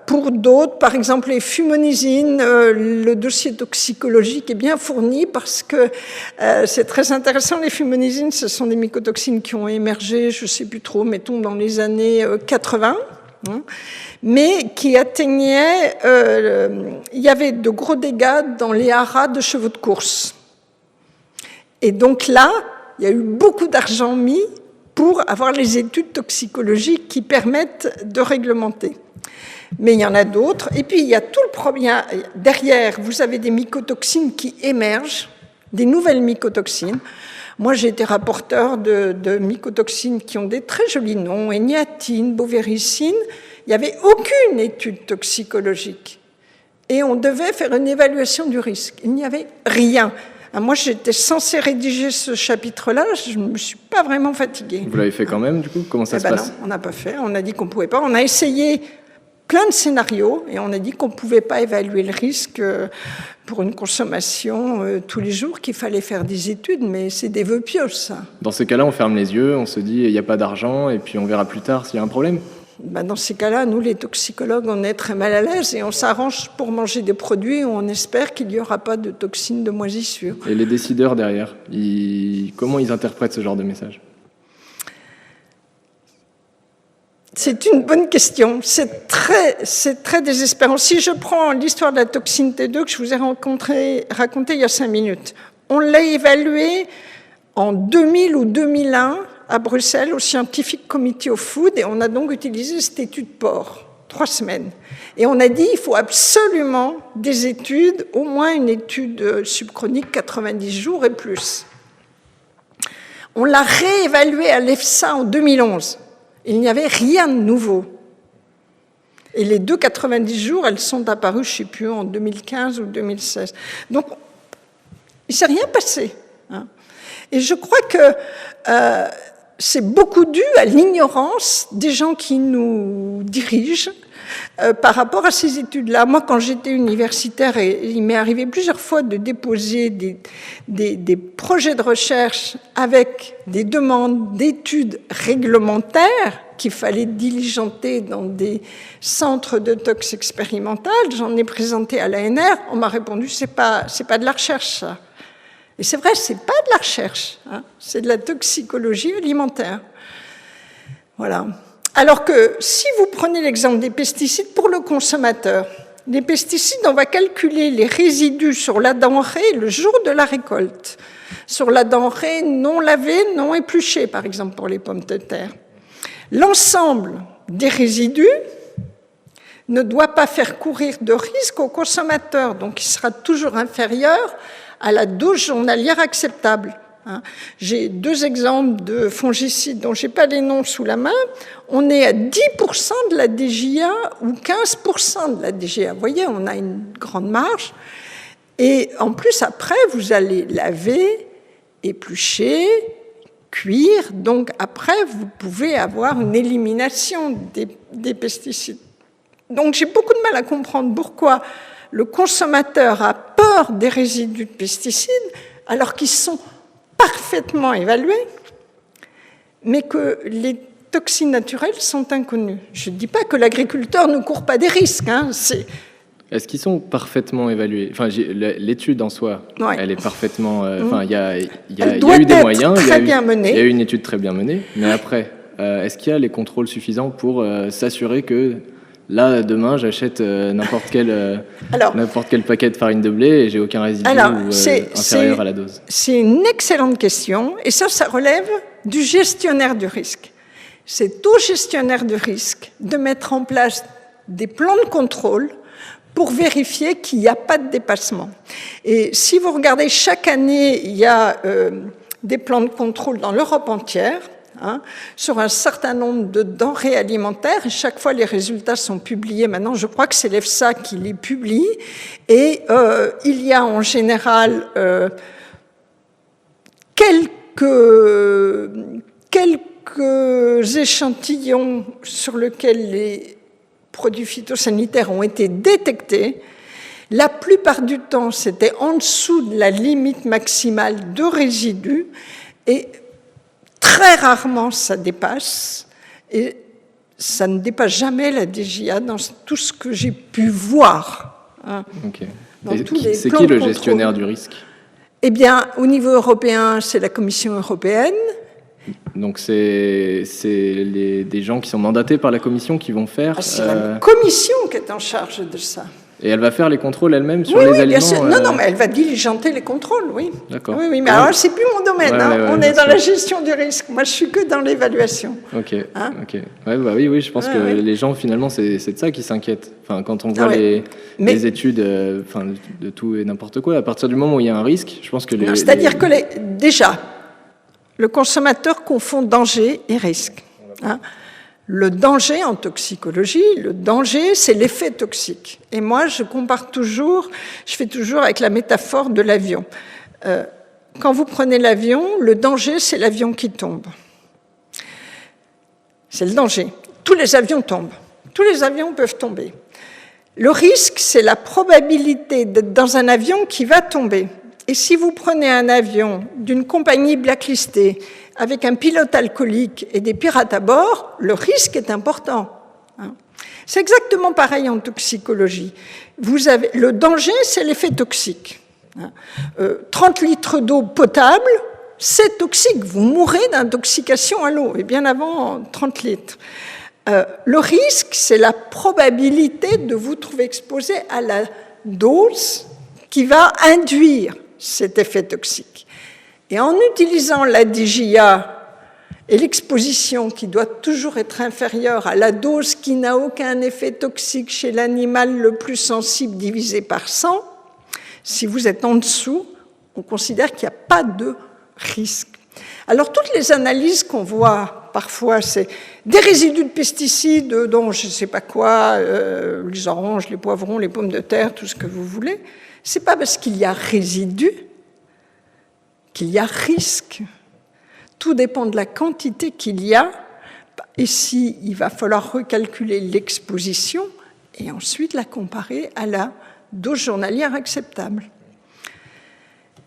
Pour d'autres, par exemple les fumonisines, le dossier toxicologique est bien fourni parce que c'est très intéressant. Les fumonisines, ce sont des mycotoxines qui ont émergé, je ne sais plus trop, mettons dans les années 80. Mais qui atteignaient, il y avait de gros dégâts dans les haras de chevaux de course. Et donc là, il y a eu beaucoup d'argent mis pour avoir les études toxicologiques qui permettent de réglementer. Mais il y en a d'autres. Et puis, il y a tout le problème. Derrière, vous avez des mycotoxines qui émergent, des nouvelles mycotoxines. Moi, j'ai été rapporteur de mycotoxines qui ont des très jolis noms, éniatine, boviricine. Il n'y avait aucune étude toxicologique. Et on devait faire une évaluation du risque. Il n'y avait rien. Moi, j'étais censée rédiger ce chapitre-là. Je ne me suis pas vraiment fatiguée. Vous l'avez fait quand même, du coup? Comment ça se passe? Non, on n'a pas fait. On a dit qu'on ne pouvait pas. On a essayé plein de scénarios et on a dit qu'on ne pouvait pas évaluer le risque pour une consommation tous les jours, qu'il fallait faire des études, mais c'est des vœux pieux, ça. Dans ces cas-là, on ferme les yeux, on se dit il n'y a pas d'argent et puis on verra plus tard s'il y a un problème. Dans ces cas-là, nous, les toxicologues, on est très mal à l'aise et on s'arrange pour manger des produits où on espère qu'il n'y aura pas de toxines de moisissure. Et les décideurs derrière, comment ils interprètent ce genre de message? C'est une bonne question. C'est très désespérant. Si je prends l'histoire de la toxine T2 que je vous ai racontée il y a 5 minutes, on l'a évaluée en 2000 ou 2001 à Bruxelles au Scientific Committee of Food et on a donc utilisé cette étude POR, 3 semaines. Et on a dit il faut absolument des études, au moins une étude subchronique 90 jours et plus. On l'a réévaluée à l'EFSA en 2011. Il n'y avait rien de nouveau. Et les 90 jours, elles sont apparues, je ne sais plus, en 2015 ou 2016. Donc, il ne s'est rien passé. Et je crois que c'est beaucoup dû à l'ignorance des gens qui nous dirigent par rapport à ces études-là. Moi, quand j'étais universitaire, il m'est arrivé plusieurs fois de déposer des projets de recherche avec des demandes d'études réglementaires qu'il fallait diligenter dans des centres de tox expérimentales. J'en ai présenté à l'ANR. On m'a répondu, c'est pas de la recherche, ça. Et c'est vrai, c'est pas de la recherche, c'est de la toxicologie alimentaire. Voilà. Alors que si vous prenez l'exemple des pesticides pour le consommateur, les pesticides, on va calculer les résidus sur la denrée le jour de la récolte, sur la denrée non lavée, non épluchée, par exemple pour les pommes de terre. L'ensemble des résidus ne doit pas faire courir de risque au consommateur, donc il sera toujours inférieur à la dose journalière acceptable. J'ai 2 exemples de fongicides dont je n'ai pas les noms sous la main. On est à 10% de la DGA ou 15% de la DGA. Vous voyez, on a une grande marge. Et en plus, après, vous allez laver, éplucher, cuire. Donc après, vous pouvez avoir une élimination des pesticides. Donc j'ai beaucoup de mal à comprendre pourquoi le consommateur a peur des résidus de pesticides alors qu'ils sont parfaitement évalués, mais que les toxines naturelles sont inconnues. Je ne dis pas que l'agriculteur ne court pas des risques. Est-ce qu'ils sont parfaitement évalués? Enfin, l'étude en soi, ouais. Elle est parfaitement... il y a eu des moyens, il y a eu une étude très bien menée, mais après, est-ce qu'il y a les contrôles suffisants pour s'assurer que là, demain, j'achète n'importe quel paquet de farine de blé et j'ai aucun résidu inférieur à la dose? C'est une excellente question, et ça relève du gestionnaire du risque. c'est aux gestionnaires de risque de mettre en place des plans de contrôle pour vérifier qu'il n'y a pas de dépassement. Et si vous regardez, chaque année, il y a des plans de contrôle dans l'Europe entière, sur un certain nombre de denrées alimentaires, et chaque fois les résultats sont publiés. Maintenant, je crois que c'est l'EFSA qui les publie, et il y a en général quelques échantillons sur lesquels les produits phytosanitaires ont été détectés. La plupart du temps, c'était en dessous de la limite maximale de résidus, et très rarement ça dépasse, et ça ne dépasse jamais la DJA dans tout ce que j'ai pu voir. Okay. C'est qui le gestionnaire du risque? Eh bien, au niveau européen, c'est la Commission européenne. Donc c'est des gens qui sont mandatés par la Commission qui vont faire... C'est la Commission qui est en charge de ça. Et elle va faire les contrôles elle-même sur les aliments? Bien sûr. Non, mais elle va diligenter les contrôles, oui. D'accord. Oui, mais alors c'est plus mon domaine. On est dans la gestion du risque. Moi, je suis que dans l'évaluation. Ok. Oui, je pense que les gens, finalement, c'est de ça qui s'inquiètent. Enfin, quand on voit les études, de tout et n'importe quoi, à partir du moment où il y a un risque, je pense que c'est-à-dire que déjà, le consommateur confond danger et risque. Le danger en toxicologie, le danger, c'est l'effet toxique. Et moi, je fais toujours avec la métaphore de l'avion. Quand vous prenez l'avion, le danger, c'est l'avion qui tombe. C'est le danger. Tous les avions tombent. Tous les avions peuvent tomber. Le risque, c'est la probabilité d'être dans un avion qui va tomber. Et si vous prenez un avion d'une compagnie blacklistée avec un pilote alcoolique et des pirates à bord, le risque est important. C'est exactement pareil en toxicologie. Le danger, c'est l'effet toxique. 30 litres d'eau potable, c'est toxique. Vous mourrez d'intoxication à l'eau, et bien avant 30 litres. Le risque, c'est la probabilité de vous trouver exposé à la dose qui va induire cet effet toxique. Et en utilisant la DJA et l'exposition qui doit toujours être inférieure à la dose qui n'a aucun effet toxique chez l'animal le plus sensible divisé par 100, si vous êtes en dessous, on considère qu'il n'y a pas de risque. Alors toutes les analyses qu'on voit parfois, c'est des résidus de pesticides dont je ne sais pas quoi, les oranges, les poivrons, les pommes de terre, tout ce que vous voulez. Ce n'est pas parce qu'il y a résidus qu'il y a risque. Tout dépend de la quantité qu'il y a. Ici, il va falloir recalculer l'exposition et ensuite la comparer à la dose journalière acceptable.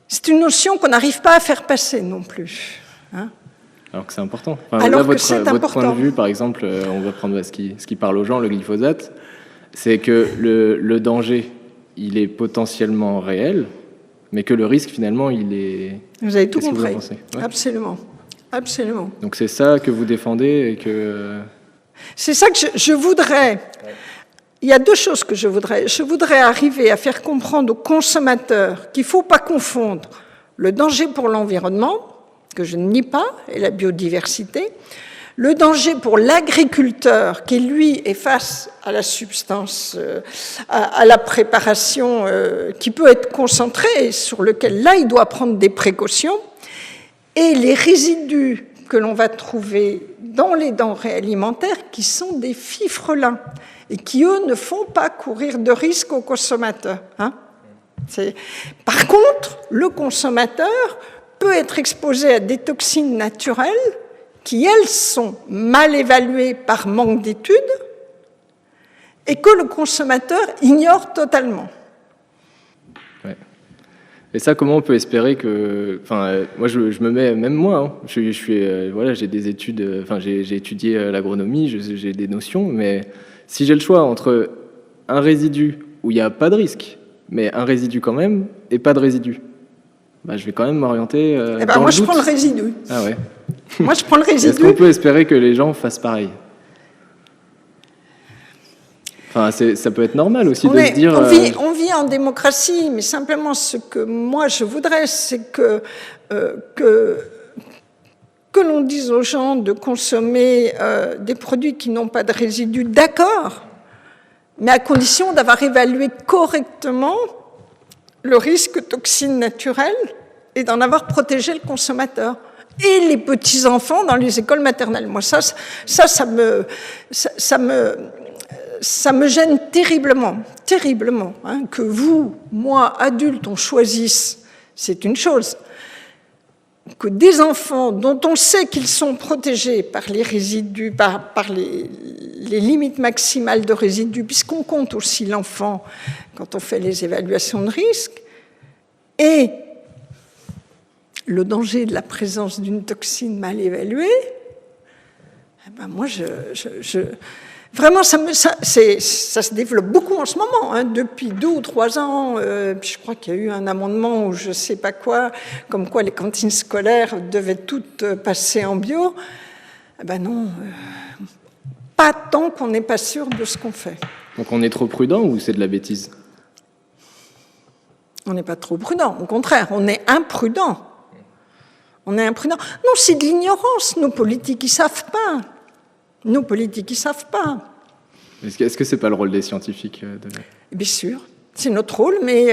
C'est une notion qu'on n'arrive pas à faire passer non plus. Alors que c'est important. Votre point de vue, par exemple, on va prendre ce qui parle aux gens, le glyphosate, c'est que le danger, il est potentiellement réel, mais que le risque, finalement, il est... Vous avez tout compris. Absolument. Absolument. Donc c'est ça que vous défendez et que... C'est ça que je voudrais... Il y a deux choses que je voudrais. Je voudrais arriver à faire comprendre aux consommateurs qu'il ne faut pas confondre le danger pour l'environnement, que je ne nie pas, et la biodiversité, le danger pour l'agriculteur qui, lui, est face à la substance, à la préparation qui peut être concentrée et sur lequel, là, il doit prendre des précautions, et les résidus que l'on va trouver dans les denrées alimentaires qui sont des fifrelins et qui, eux, ne font pas courir de risque aux consommateurs. Par contre, le consommateur peut être exposé à des toxines naturelles qui, elles, sont mal évaluées par manque d'études et que le consommateur ignore totalement. Ouais. Et ça, comment on peut espérer que... Enfin, moi, je me mets... Même moi, j'ai des études... j'ai étudié l'agronomie, j'ai des notions, mais si j'ai le choix entre un résidu où il n'y a pas de risque, mais un résidu quand même, et pas de résidu, je vais quand même m'orienter dans moi, je prends le résidu. Ah ouais. Moi, je prends le résidu. Est-ce qu'on peut espérer que les gens fassent pareil? Enfin, ça peut être normal aussi de se dire... On vit en démocratie, mais simplement ce que moi je voudrais, c'est que que l'on dise aux gens de consommer des produits qui n'ont pas de résidus, d'accord, mais à condition d'avoir évalué correctement le risque toxine naturelle et d'en avoir protégé le consommateur. Et les petits-enfants dans les écoles maternelles. Moi, ça me gêne terriblement, terriblement. Hein, que vous, moi, adultes, on choisisse, c'est une chose. Que des enfants dont on sait qu'ils sont protégés par les résidus, par les limites maximales de résidus, puisqu'on compte aussi l'enfant quand on fait les évaluations de risque, et le danger de la présence d'une toxine mal évaluée, eh ben moi, vraiment, ça se développe beaucoup en ce moment. Hein, depuis 2 ou 3 ans, je crois qu'il y a eu un amendement ou je ne sais pas quoi, comme quoi les cantines scolaires devaient toutes passer en bio. Eh ben non, pas tant qu'on n'est pas sûr de ce qu'on fait. Donc on est trop prudent ou c'est de la bêtise? On n'est pas trop prudent, au contraire, on est imprudent. On est imprudent. Non, c'est de l'ignorance. Nos politiques, ils savent pas. Nos politiques, ils savent pas. Est-ce que c'est pas le rôle des scientifiques Bien sûr, c'est notre rôle, mais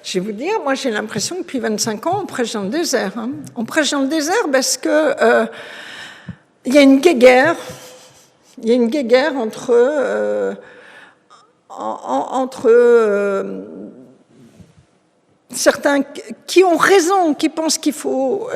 je vais vous dire, moi j'ai l'impression que depuis 25 ans, on prêche dans le désert. Hein. On prêche dans le désert parce que il y a une guéguerre. Il y a une guéguerre entre certains qui ont raison, qui pensent qu'il faut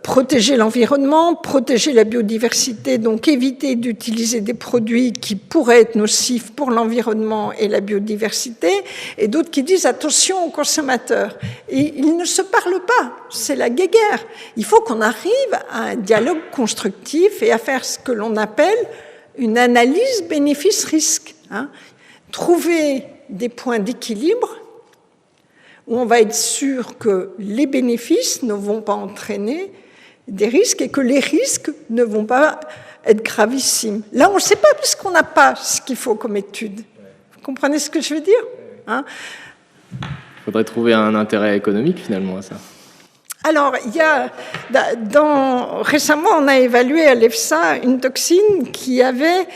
protéger l'environnement, protéger la biodiversité, donc éviter d'utiliser des produits qui pourraient être nocifs pour l'environnement et la biodiversité, et d'autres qui disent attention aux consommateurs. Et ils ne se parlent pas, c'est la guéguerre. Il faut qu'on arrive à un dialogue constructif et à faire ce que l'on appelle une analyse bénéfice-risque. Hein. Trouver des points d'équilibre où on va être sûr que les bénéfices ne vont pas entraîner des risques et que les risques ne vont pas être gravissimes. Là, on ne sait pas puisqu'on n'a pas ce qu'il faut comme étude. Vous comprenez ce que je veux dire, hein? Il faudrait trouver un intérêt économique finalement à ça. Alors, récemment, on a évalué à l'EFSA une toxine qui avait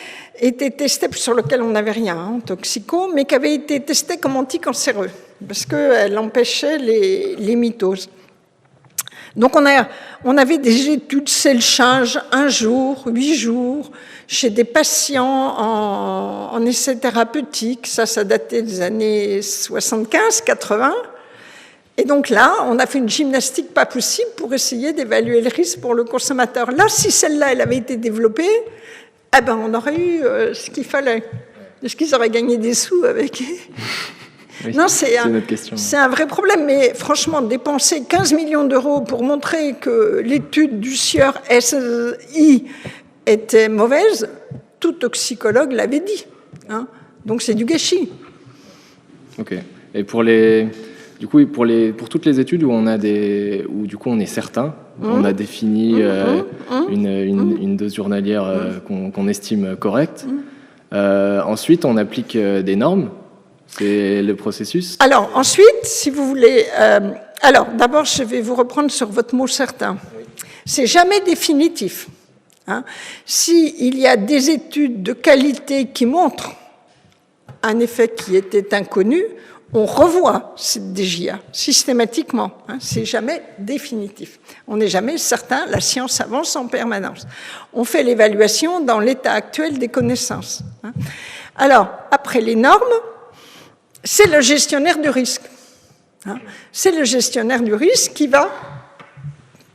été testée, sur laquelle on n'avait rien, hein, toxico, mais qui avait été testée comme anticancéreux, parce qu'elle empêchait les mitoses. Donc on avait des études séchage 1 jour, 8 jours, chez des patients en essai thérapeutique, ça datait des années 75-80. Et donc là, on a fait une gymnastique pas possible pour essayer d'évaluer le risque pour le consommateur. Là, si celle-là, elle avait été développée, eh ben, on aurait eu ce qu'il fallait. Est-ce qu'ils auraient gagné des sous avec? Oui, non, c'est notre question. C'est un vrai problème, mais franchement, dépenser 15 millions d'euros pour montrer que l'étude du sieur SI était mauvaise, tout toxicologue l'avait dit. Hein. Donc c'est du gâchis. Ok. Et pour toutes les études où où du coup on est certain, on a défini une dose journalière qu'on estime correcte. Ensuite, on applique des normes. C'est le processus. Alors ensuite, si vous voulez, alors d'abord, je vais vous reprendre sur votre mot certain. C'est jamais définitif. Hein. S'il y a des études de qualité qui montrent un effet qui était inconnu, on revoit cette DJA systématiquement. Hein, c'est jamais définitif. On n'est jamais certain. La science avance en permanence. On fait l'évaluation dans l'état actuel des connaissances. Hein. Alors, après les normes, c'est le gestionnaire du risque. Hein. C'est le gestionnaire du risque qui va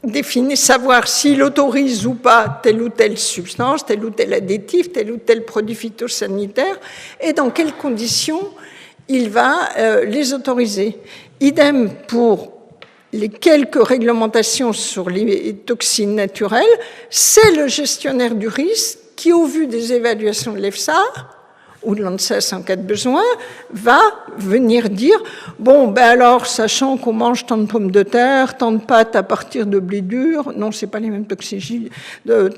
définir, savoir s'il autorise ou pas telle ou telle substance, tel ou tel additif, tel ou tel produit phytosanitaire, et dans quelles conditions il va les autoriser. Idem pour les quelques réglementations sur les toxines naturelles, c'est le gestionnaire du risque qui, au vu des évaluations de l'EFSA ou de l'ANSES en cas de besoin, va venir dire « Bon, ben alors, sachant qu'on mange tant de pommes de terre, tant de pâtes à partir de blé dur, non, c'est pas les mêmes toxines,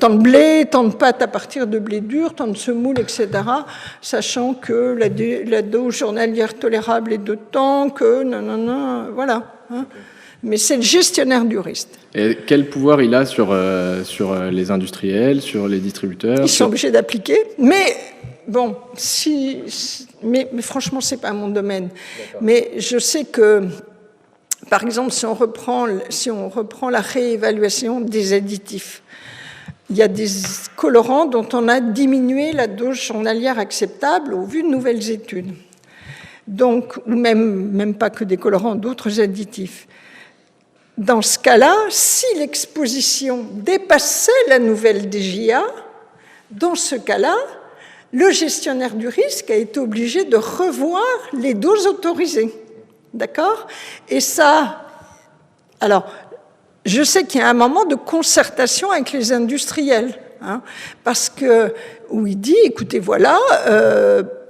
tant de blé, tant de pâtes à partir de blé dur, tant de semoule, etc., sachant que la dose journalière tolérable est de temps, que non, voilà. Hein. mais c'est le gestionnaire du risque. Et quel pouvoir il a sur les industriels, sur les distributeurs? Ils sont obligés d'appliquer, mais bon, mais franchement, c'est pas mon domaine. Mais je sais que, par exemple, si on reprend la réévaluation des additifs, il y a des colorants dont on a diminué la dose journalière acceptable au vu de nouvelles études. Donc, ou même pas que des colorants, d'autres additifs. Dans ce cas-là, si l'exposition dépassait la nouvelle DJA, dans ce cas-là, le gestionnaire du risque a été obligé de revoir les doses autorisées. D'accord? Et ça, alors, je sais qu'il y a un moment de concertation avec les industriels, parce que, où il dit, écoutez, voilà,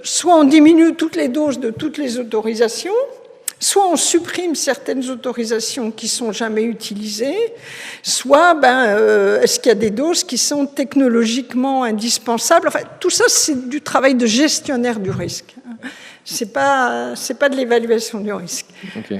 soit on diminue toutes les doses de toutes les autorisations, soit on supprime certaines autorisations qui sont jamais utilisées, soit est-ce qu'il y a des doses qui sont technologiquement indispensables. Enfin, tout ça, c'est du travail de gestionnaire du risque. C'est pas de l'évaluation du risque. Okay.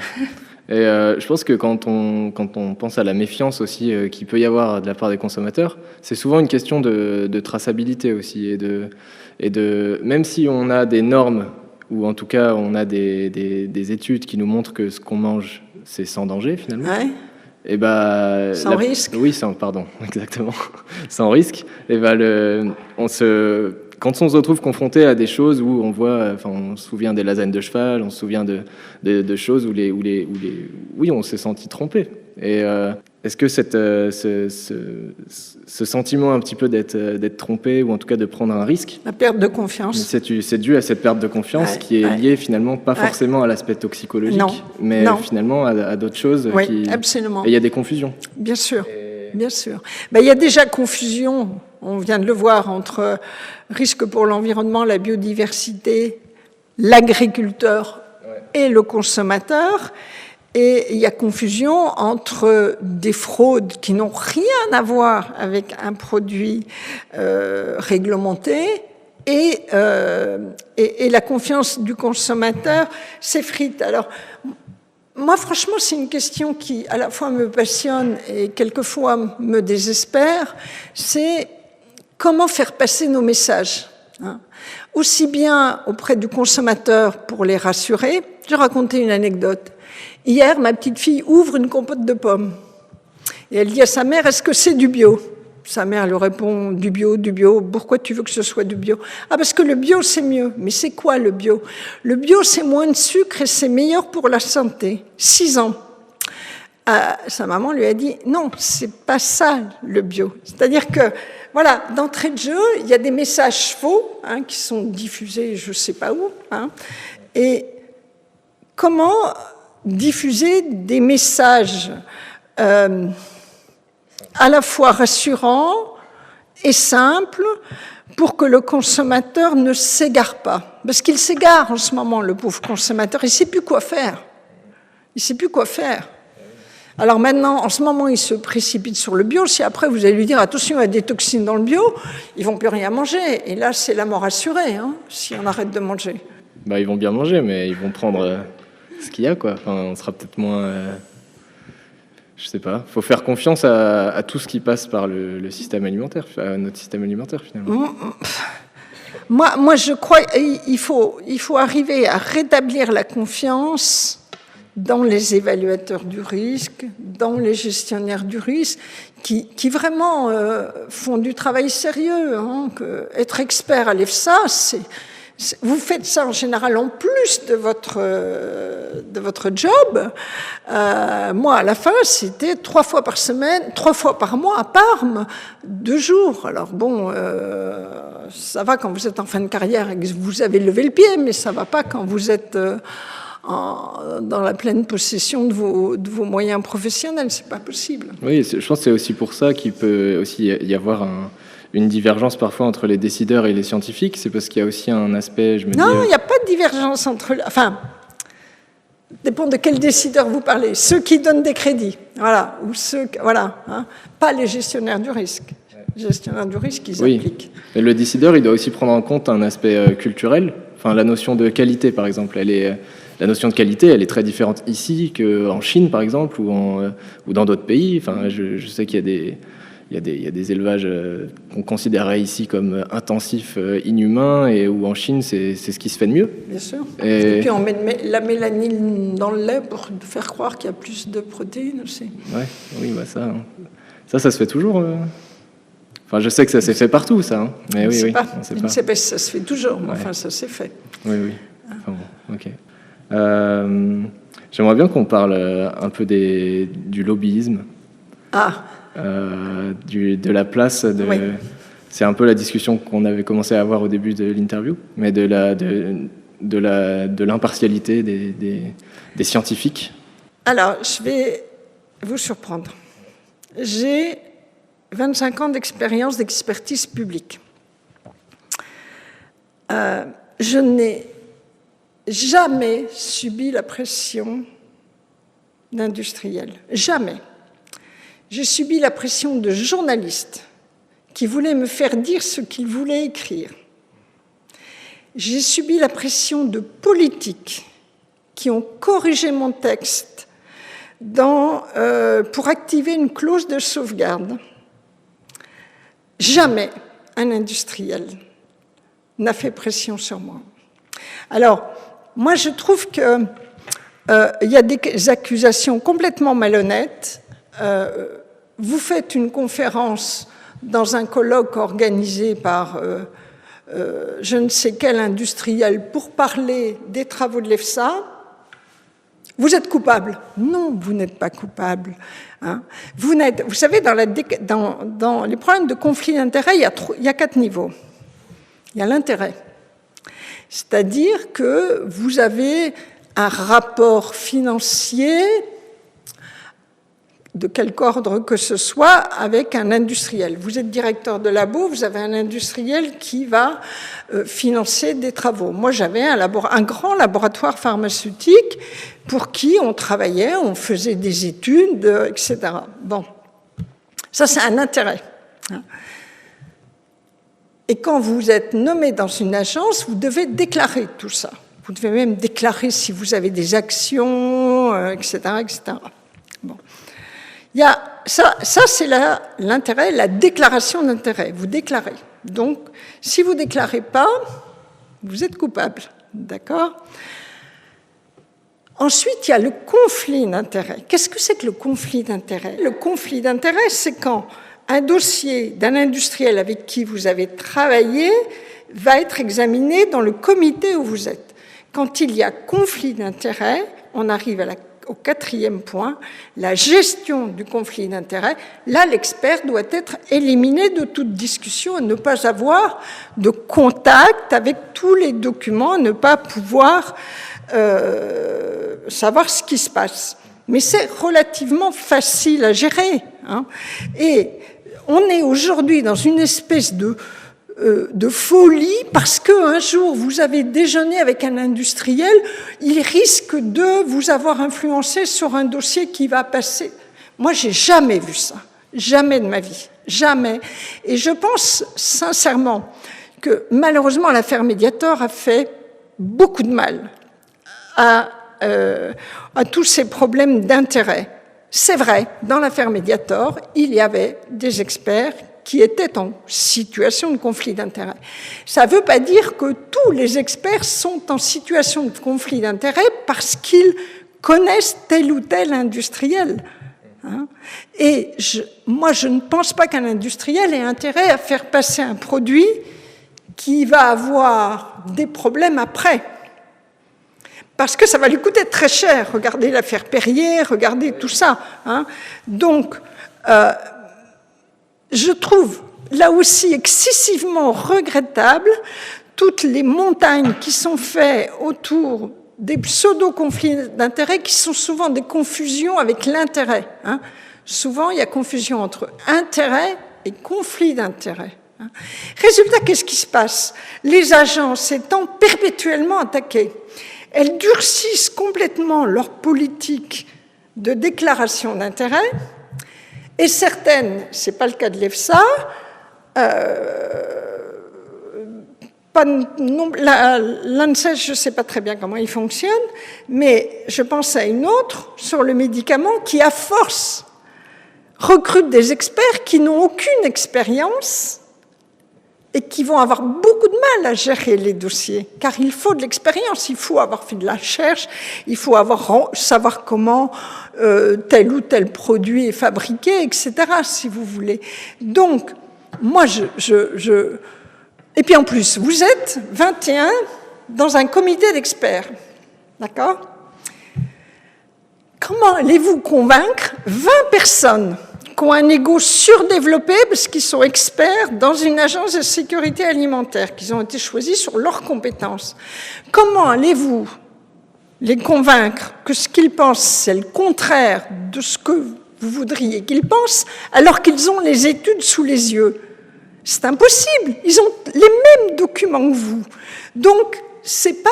Et je pense que quand on pense à la méfiance aussi qu'il peut y avoir de la part des consommateurs, c'est souvent une question de traçabilité aussi et de même si on a des normes ou en tout cas on a des études qui nous montrent que ce qu'on mange c'est sans danger finalement. Ouais. Et sans risque. Oui, pardon, exactement, sans risque. Et quand on se retrouve confronté à des choses où on voit, on se souvient des lasagnes de cheval, on se souvient de choses où oui, on s'est senti trompé. Et est-ce que ce sentiment un petit peu d'être trompé ou en tout cas de prendre un risque, la perte de confiance, c'est dû à cette perte de confiance qui est liée finalement pas forcément à l'aspect toxicologique, mais finalement à d'autres choses. Oui, absolument. Et il y a des confusions. Bien sûr, bien sûr. Il y a déjà confusion. On vient de le voir entre risque pour l'environnement, la biodiversité, l'agriculteur et le consommateur. Et il y a confusion entre des fraudes qui n'ont rien à voir avec un produit réglementé et la confiance du consommateur s'effrite. Alors, moi, franchement, c'est une question qui, à la fois, me passionne et quelquefois me désespère. C'est comment faire passer nos messages, aussi bien auprès du consommateur pour les rassurer. Je vais raconter une anecdote. Hier, ma petite fille ouvre une compote de pommes et elle dit à sa mère, est-ce que c'est du bio? Sa mère lui répond, du bio, pourquoi tu veux que ce soit du bio? Ah, parce que le bio, c'est mieux. Mais c'est quoi le bio? Le bio, c'est moins de sucre et c'est meilleur pour la santé. 6 ans. Sa maman lui a dit, non, c'est pas ça le bio. C'est-à-dire que, voilà, d'entrée de jeu, il y a des messages faux qui sont diffusés je ne sais pas où. Et comment diffuser des messages à la fois rassurants et simples pour que le consommateur ne s'égare pas. Parce qu'il s'égare en ce moment, le pauvre consommateur, il ne sait plus quoi faire. Alors maintenant, en ce moment, il se précipite sur le bio. Si après, vous allez lui dire, attention, il y a des toxines dans le bio, ils ne vont plus rien manger. Et là, c'est la mort assurée, si on arrête de manger. Ils vont bien manger, mais ils vont prendre ce qu'il y a, quoi. Enfin, on sera peut-être moins... je sais pas. Il faut faire confiance à tout ce qui passe par le système alimentaire, à notre système alimentaire, finalement. Moi, je crois qu'il faut arriver à rétablir la confiance dans les évaluateurs du risque, dans les gestionnaires du risque, qui vraiment font du travail sérieux. Être expert à l'EFSA, vous faites ça en général en plus de votre job. Moi, à la fin, c'était 3 fois par semaine, 3 fois par mois à Parme, 2 jours. Alors bon, ça va quand vous êtes en fin de carrière et que vous avez levé le pied, mais ça va pas quand vous êtes dans la pleine possession de vos moyens professionnels. C'est pas possible. Oui, je pense que c'est aussi pour ça qu'il peut aussi y avoir une divergence parfois entre les décideurs et les scientifiques. C'est parce qu'il y a aussi un aspect, Non, il n'y a pas de divergence entre... Enfin, dépend de quels décideurs vous parlez. Ceux qui donnent des crédits, voilà, ou ceux... Voilà, pas les gestionnaires du risque. Les gestionnaires du risque, ils appliquent. Mais le décideur, il doit aussi prendre en compte un aspect culturel. Enfin, la notion de qualité, par exemple, la notion de qualité, elle est très différente ici qu'en Chine, par exemple, ou dans d'autres pays. Enfin, je sais qu'il y a des élevages qu'on considérait ici comme intensifs, inhumains, et où en Chine, c'est ce qui se fait de mieux. Bien sûr. Et puis on met la mélanine dans le lait pour faire croire qu'il y a plus de protéines aussi. Ouais, oui, bah ça se fait toujours. Enfin, je sais que ça s'est fait partout, ça. Hein. Mais oui, oui. On sait pas si ça se fait toujours, mais enfin, ça s'est fait. Oui, oui. Enfin, bon, ok. J'aimerais bien qu'on parle un peu du lobbyisme. Ah. De la place de... Oui. C'est un peu la discussion qu'on avait commencé à avoir au début de l'interview, mais de l'impartialité des scientifiques. Alors, je vais vous surprendre. J'ai 25 ans d'expertise publique. Je n'ai jamais subi la pression d'industriels. Jamais. J'ai subi la pression de journalistes qui voulaient me faire dire ce qu'ils voulaient écrire. J'ai subi la pression de politiques qui ont corrigé mon texte pour activer une clause de sauvegarde. Jamais un industriel n'a fait pression sur moi. Alors, moi, je trouve qu'il y a des accusations complètement malhonnêtes. Vous faites une conférence dans un colloque organisé par je ne sais quel industriel pour parler des travaux de l'EFSA. Vous êtes coupable. Non, vous n'êtes pas coupable. Hein. Vous savez, dans les problèmes de conflit d'intérêts, il y a 4 niveaux. Il y a l'intérêt. C'est-à-dire que vous avez un rapport financier de quelque ordre que ce soit avec un industriel. Vous êtes directeur de labo, vous avez un industriel qui va financer des travaux. Moi, j'avais un grand laboratoire pharmaceutique pour qui on travaillait, on faisait des études, etc. Bon, ça c'est un intérêt. Et quand vous êtes nommé dans une agence, vous devez déclarer tout ça. Vous devez même déclarer si vous avez des actions, etc., etc. Bon. Il y a ça c'est l'intérêt, la déclaration d'intérêt. Vous déclarez. Donc, si vous ne déclarez pas, vous êtes coupable. D'accord ? Ensuite, il y a le conflit d'intérêt. Qu'est-ce que c'est que le conflit d'intérêt ? Le conflit d'intérêt, c'est quand un dossier d'un industriel avec qui vous avez travaillé va être examiné dans le comité où vous êtes. Quand il y a conflit d'intérêt, on arrive au 4e point, la gestion du conflit d'intérêt. Là, l'expert doit être éliminé de toute discussion et ne pas avoir de contact avec tous les documents, ne pas pouvoir savoir ce qui se passe. Mais c'est relativement facile à gérer. Hein. Et on est aujourd'hui dans une espèce de folie parce qu'un jour vous avez déjeuné avec un industriel, il risque de vous avoir influencé sur un dossier qui va passer. Moi, j'ai jamais vu ça. Jamais de ma vie. Jamais. Et je pense sincèrement que malheureusement l'affaire Mediator a fait beaucoup de mal à tous ces problèmes d'intérêt. C'est vrai, dans l'affaire Mediator, il y avait des experts qui étaient en situation de conflit d'intérêt. Ça ne veut pas dire que tous les experts sont en situation de conflit d'intérêt parce qu'ils connaissent tel ou tel industriel. Hein. Et moi, je ne pense pas qu'un industriel ait intérêt à faire passer un produit qui va avoir des problèmes après. Parce que ça va lui coûter très cher. Regardez l'affaire Perrier, regardez tout ça. Hein. Donc, je trouve là aussi excessivement regrettable toutes les montagnes qui sont faites autour des pseudo-conflits d'intérêts qui sont souvent des confusions avec l'intérêt. Hein. Souvent, il y a confusion entre intérêt et conflit d'intérêts. Hein. Résultat, qu'est-ce qui se passe ? Les agences étant perpétuellement attaquées, elles durcissent complètement leur politique de déclaration d'intérêt. Et certaines, ce n'est pas le cas de l'EFSA, L'ANSES, je ne sais pas très bien comment il fonctionne, mais je pense à une autre sur le médicament qui, à force, recrute des experts qui n'ont aucune expérience et qui vont avoir beaucoup de mal à gérer les dossiers, car il faut de l'expérience, il faut avoir fait de la recherche, il faut savoir comment tel ou tel produit est fabriqué, etc., si vous voulez. Donc, moi, et puis en plus, vous êtes 21 dans un comité d'experts, d'accord? Comment allez-vous convaincre 20 personnes qui ont un ego surdéveloppé parce qu'ils sont experts dans une agence de sécurité alimentaire, qu'ils ont été choisis sur leurs compétences? Comment allez-vous les convaincre que ce qu'ils pensent, c'est le contraire de ce que vous voudriez qu'ils pensent, alors qu'ils ont les études sous les yeux? C'est impossible. Ils ont les mêmes documents que vous. Donc, c'est pas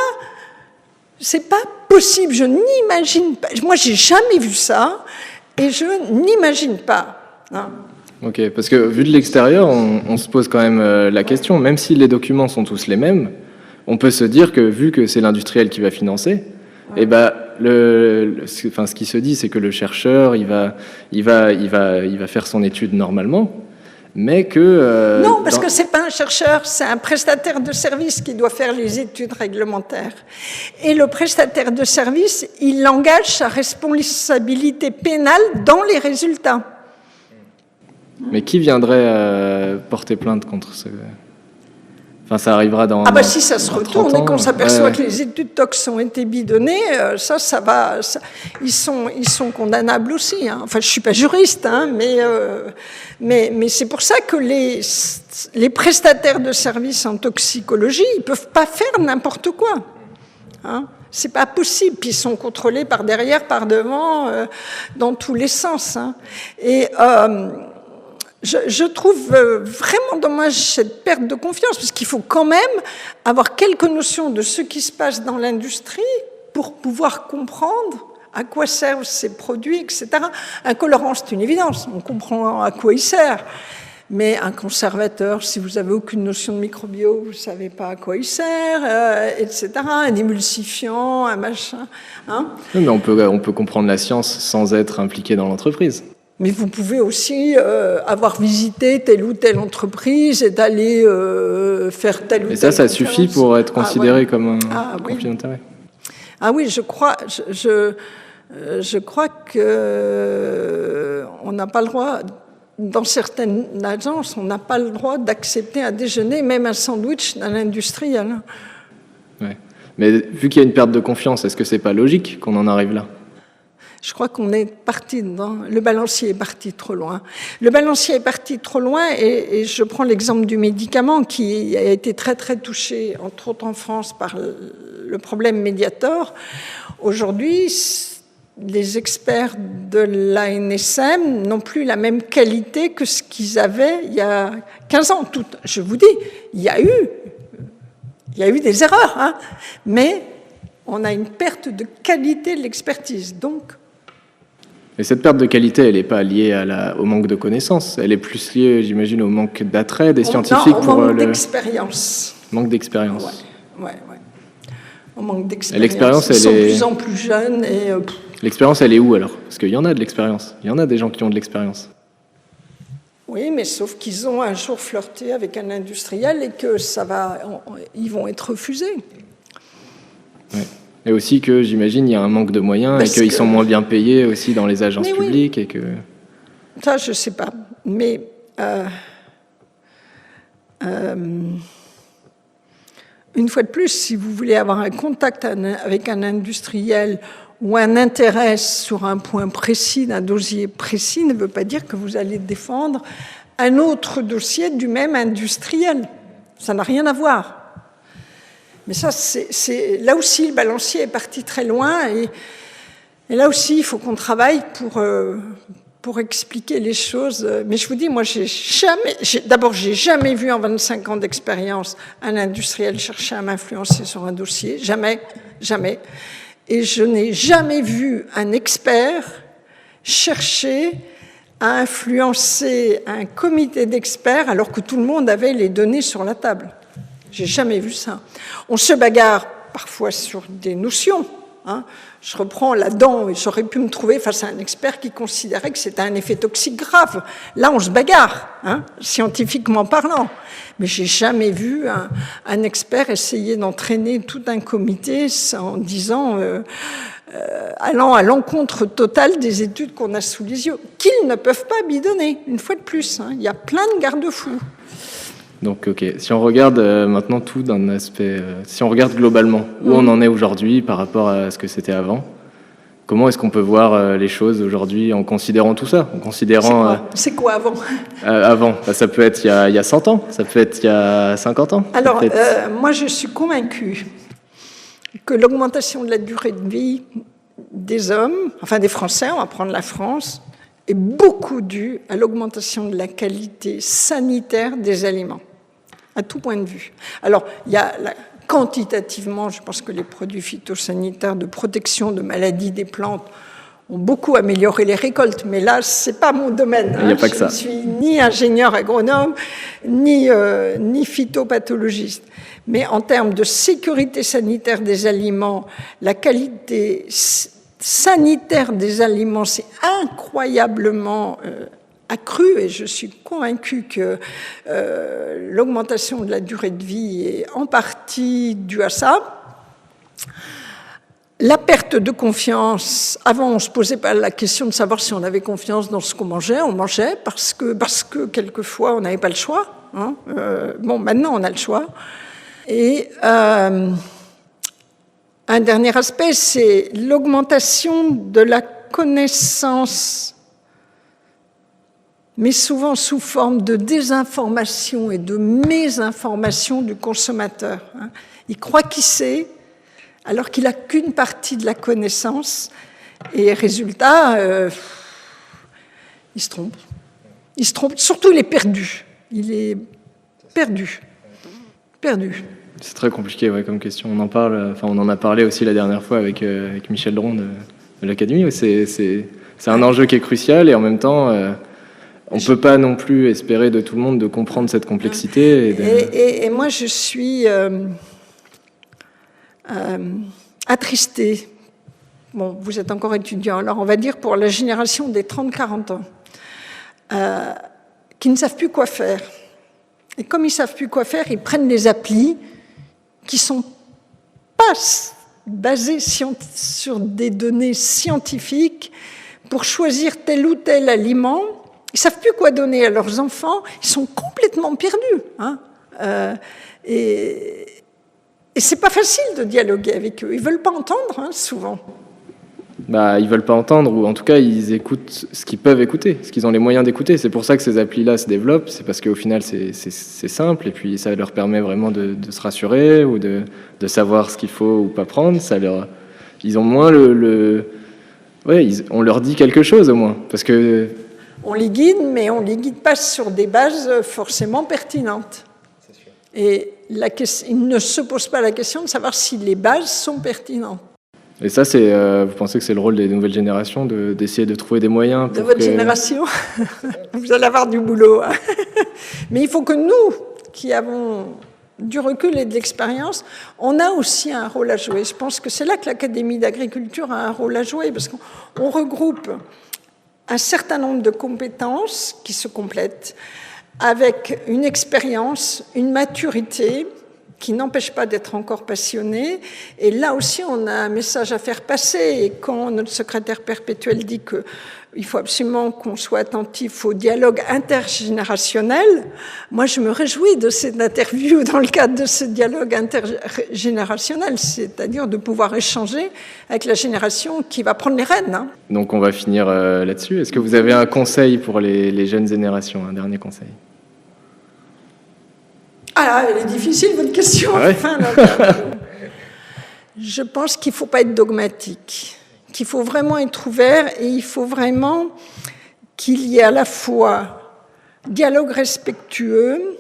possible. Je n'imagine pas. Moi, j'ai jamais vu ça. Et je n'imagine pas. Hein. Ok, parce que vu de l'extérieur, on se pose quand même la question, même si les documents sont tous les mêmes, on peut se dire que vu que c'est l'industriel qui va financer, et ben ce qui se dit, c'est que le chercheur, il va faire son étude normalement, mais que non, parce que c'est pas un chercheur, c'est un prestataire de service qui doit faire les études réglementaires. Et le prestataire de service, il engage sa responsabilité pénale dans les résultats. Mais qui viendrait porter plainte contre ce... Enfin, ça arrivera dans... Ah bah si ça se retourne et qu'on s'aperçoit ouais. que les études tox ont été bidonnées, ça va... ils sont condamnables aussi. Hein. Enfin, je suis pas juriste, hein, mais c'est pour ça que les prestataires de services en toxicologie, ils peuvent pas faire n'importe quoi. Hein. C'est pas possible. Puis ils sont contrôlés par derrière, par devant, dans tous les sens. Hein. Et... Je trouve vraiment dommage cette perte de confiance, parce qu'il faut quand même avoir quelques notions de ce qui se passe dans l'industrie pour pouvoir comprendre à quoi servent ces produits, etc. Un colorant, c'est une évidence, on comprend à quoi il sert. Mais un conservateur, si vous n'avez aucune notion de microbio, vous ne savez pas à quoi il sert, etc. Un émulsifiant, un machin. Hein. Oui, mais on peut comprendre la science sans être impliqué dans l'entreprise. Mais vous pouvez aussi avoir visité telle ou telle entreprise et d'aller faire telle ou telle. Et ça suffit pour être considéré comme un conflit oui. d'intérêt. Ah oui, je crois que on n'a pas le droit, dans certaines agences, on n'a pas le droit d'accepter un déjeuner, même un sandwich d'un industriel. Ouais. Mais vu qu'il y a une perte de confiance, est-ce que c'est pas logique qu'on en arrive là ? Je crois qu'on est parti le balancier est parti trop loin. Le balancier est parti trop loin et je prends l'exemple du médicament qui a été très très touché, entre autres en France, par le problème Mediator. Aujourd'hui, les experts de l'ANSM n'ont plus la même qualité que ce qu'ils avaient il y a 15 ans. Je vous dis, il y a eu des erreurs, hein, mais on a une perte de qualité de l'expertise. Donc, mais cette perte de qualité, elle n'est pas liée au manque de connaissances. Elle est plus liée, j'imagine, au manque d'attrait des scientifiques au manque d'expérience. Manque d'expérience. Ouais. Au manque d'expérience. L'expérience, ils sont de plus en plus jeunes. L'expérience, elle est où alors ? Parce qu'il y en a de l'expérience. Il y en a des gens qui ont de l'expérience. Oui, mais sauf qu'ils ont un jour flirté avec un industriel et que ils vont être refusés. Ouais. Et aussi que, j'imagine, il y a un manque de moyens et qu'ils sont moins bien payés aussi dans les agences publiques. Oui. Et que... Ça, je ne sais pas. Mais une fois de plus, si vous voulez avoir un contact avec un industriel ou un intérêt sur un point précis, d'un dossier précis, ne veut pas dire que vous allez défendre un autre dossier du même industriel. Ça n'a rien à voir. Mais ça, là aussi, le balancier est parti très loin et là aussi, il faut qu'on travaille pour expliquer les choses. Mais je vous dis, moi, j'ai jamais vu en 25 ans d'expérience un industriel chercher à m'influencer sur un dossier. Jamais. Et je n'ai jamais vu un expert chercher à influencer un comité d'experts alors que tout le monde avait les données sur la table. J'ai jamais vu ça. On se bagarre parfois sur des notions. Hein. Je reprends la dent et j'aurais pu me trouver face à un expert qui considérait que c'était un effet toxique grave. Là, on se bagarre, hein, scientifiquement parlant. Mais j'ai jamais vu un expert essayer d'entraîner tout un comité en disant, allant à l'encontre totale des études qu'on a sous les yeux, qu'ils ne peuvent pas bidonner, une fois de plus. Hein. Il y a plein de garde-fous. Donc, ok. Si on regarde maintenant tout d'un aspect, si on regarde globalement où on en est aujourd'hui par rapport à ce que c'était avant, comment est-ce qu'on peut voir les choses aujourd'hui en considérant tout ça, en considérant C'est quoi avant avant, ça peut être il y a 100 ans, ça peut être il y a 50 ans. Alors, moi, je suis convaincue que l'augmentation de la durée de vie des hommes, enfin des Français, on va prendre la France, est beaucoup due à l'augmentation de la qualité sanitaire des aliments, à tout point de vue. Alors, il y a quantitativement, je pense que les produits phytosanitaires de protection de maladies des plantes ont beaucoup amélioré les récoltes, mais là, c'est pas mon domaine. Il n'y a pas que ça. Je ne suis ni ingénieur agronome, ni phytopathologiste. Mais en termes de sécurité sanitaire des aliments, la qualité sanitaire des aliments s'est incroyablement accrue, et je suis convaincue que l'augmentation de la durée de vie est en partie due à ça. La perte de confiance, avant on ne se posait pas la question de savoir si on avait confiance dans ce qu'on mangeait, on mangeait parce que quelquefois on n'avait pas le choix. Hein. Bon, maintenant on a le choix. Et un dernier aspect, c'est l'augmentation de la connaissance, mais souvent sous forme de désinformation et de mésinformation du consommateur. Hein. Il croit qu'il sait, alors qu'il n'a qu'une partie de la connaissance, et résultat, il se trompe. Il se trompe, surtout il est perdu. Il est perdu. Perdu. C'est très compliqué comme question. On en a parlé aussi la dernière fois avec Michel Dron de l'Académie. C'est un enjeu qui est crucial, et en même temps, on ne peut pas non plus espérer de tout le monde de comprendre cette complexité. Et moi, je suis attristée. Bon, vous êtes encore étudiant, alors on va dire pour la génération des 30-40 ans, qui ne savent plus quoi faire. Et comme ils ne savent plus quoi faire, ils prennent des applis qui ne sont pas basées sur des données scientifiques pour choisir tel ou tel aliment. Ils ne savent plus quoi donner à leurs enfants. Ils sont complètement perdus. Hein. Et ce n'est pas facile de dialoguer avec eux. Ils ne veulent pas entendre, hein, souvent. Ils ne veulent pas entendre, ou en tout cas, ils écoutent ce qu'ils peuvent écouter, ce qu'ils ont les moyens d'écouter. C'est pour ça que ces applis-là se développent. C'est parce qu'au final, c'est simple, et puis ça leur permet vraiment de se rassurer, ou de savoir ce qu'il faut ou pas prendre. Ils ont moins on leur dit quelque chose, au moins. Parce que... On les guide, mais on ne les guide pas sur des bases forcément pertinentes. C'est sûr. Et ils ne se posent pas la question de savoir si les bases sont pertinentes. Et ça, vous pensez que c'est le rôle des nouvelles générations d'essayer de trouver des moyens pour de votre génération, vous allez avoir du boulot. Mais il faut que nous, qui avons du recul et de l'expérience, on a aussi un rôle à jouer. Je pense que c'est là que l'Académie d'agriculture a un rôle à jouer, parce qu'on regroupe un certain nombre de compétences qui se complètent avec une expérience, une maturité qui n'empêche pas d'être encore passionné. Et là aussi, on a un message à faire passer. Et quand notre secrétaire perpétuel dit qu'il faut absolument qu'on soit attentif au dialogue intergénérationnel, moi, je me réjouis de cette interview dans le cadre de ce dialogue intergénérationnel, c'est-à-dire de pouvoir échanger avec la génération qui va prendre les rênes. Hein. Donc, on va finir là-dessus. Est-ce que vous avez un conseil pour les jeunes générations, un dernier conseil ? Ah, elle est difficile, votre question. Ah ouais. Enfin, je pense qu'il ne faut pas être dogmatique, qu'il faut vraiment être ouvert, et il faut vraiment qu'il y ait à la fois dialogue respectueux,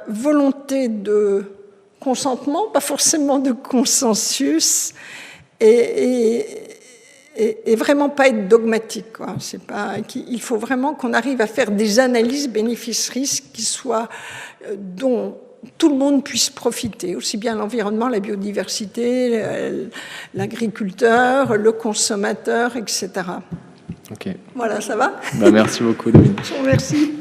volonté de consentement, pas forcément de consensus, et vraiment pas être dogmatique. Quoi. Il faut vraiment qu'on arrive à faire des analyses bénéfices-risques dont tout le monde puisse profiter, aussi bien l'environnement, la biodiversité, l'agriculteur, le consommateur, etc. Ok. Voilà, ça va? Merci beaucoup, Dominique. Merci.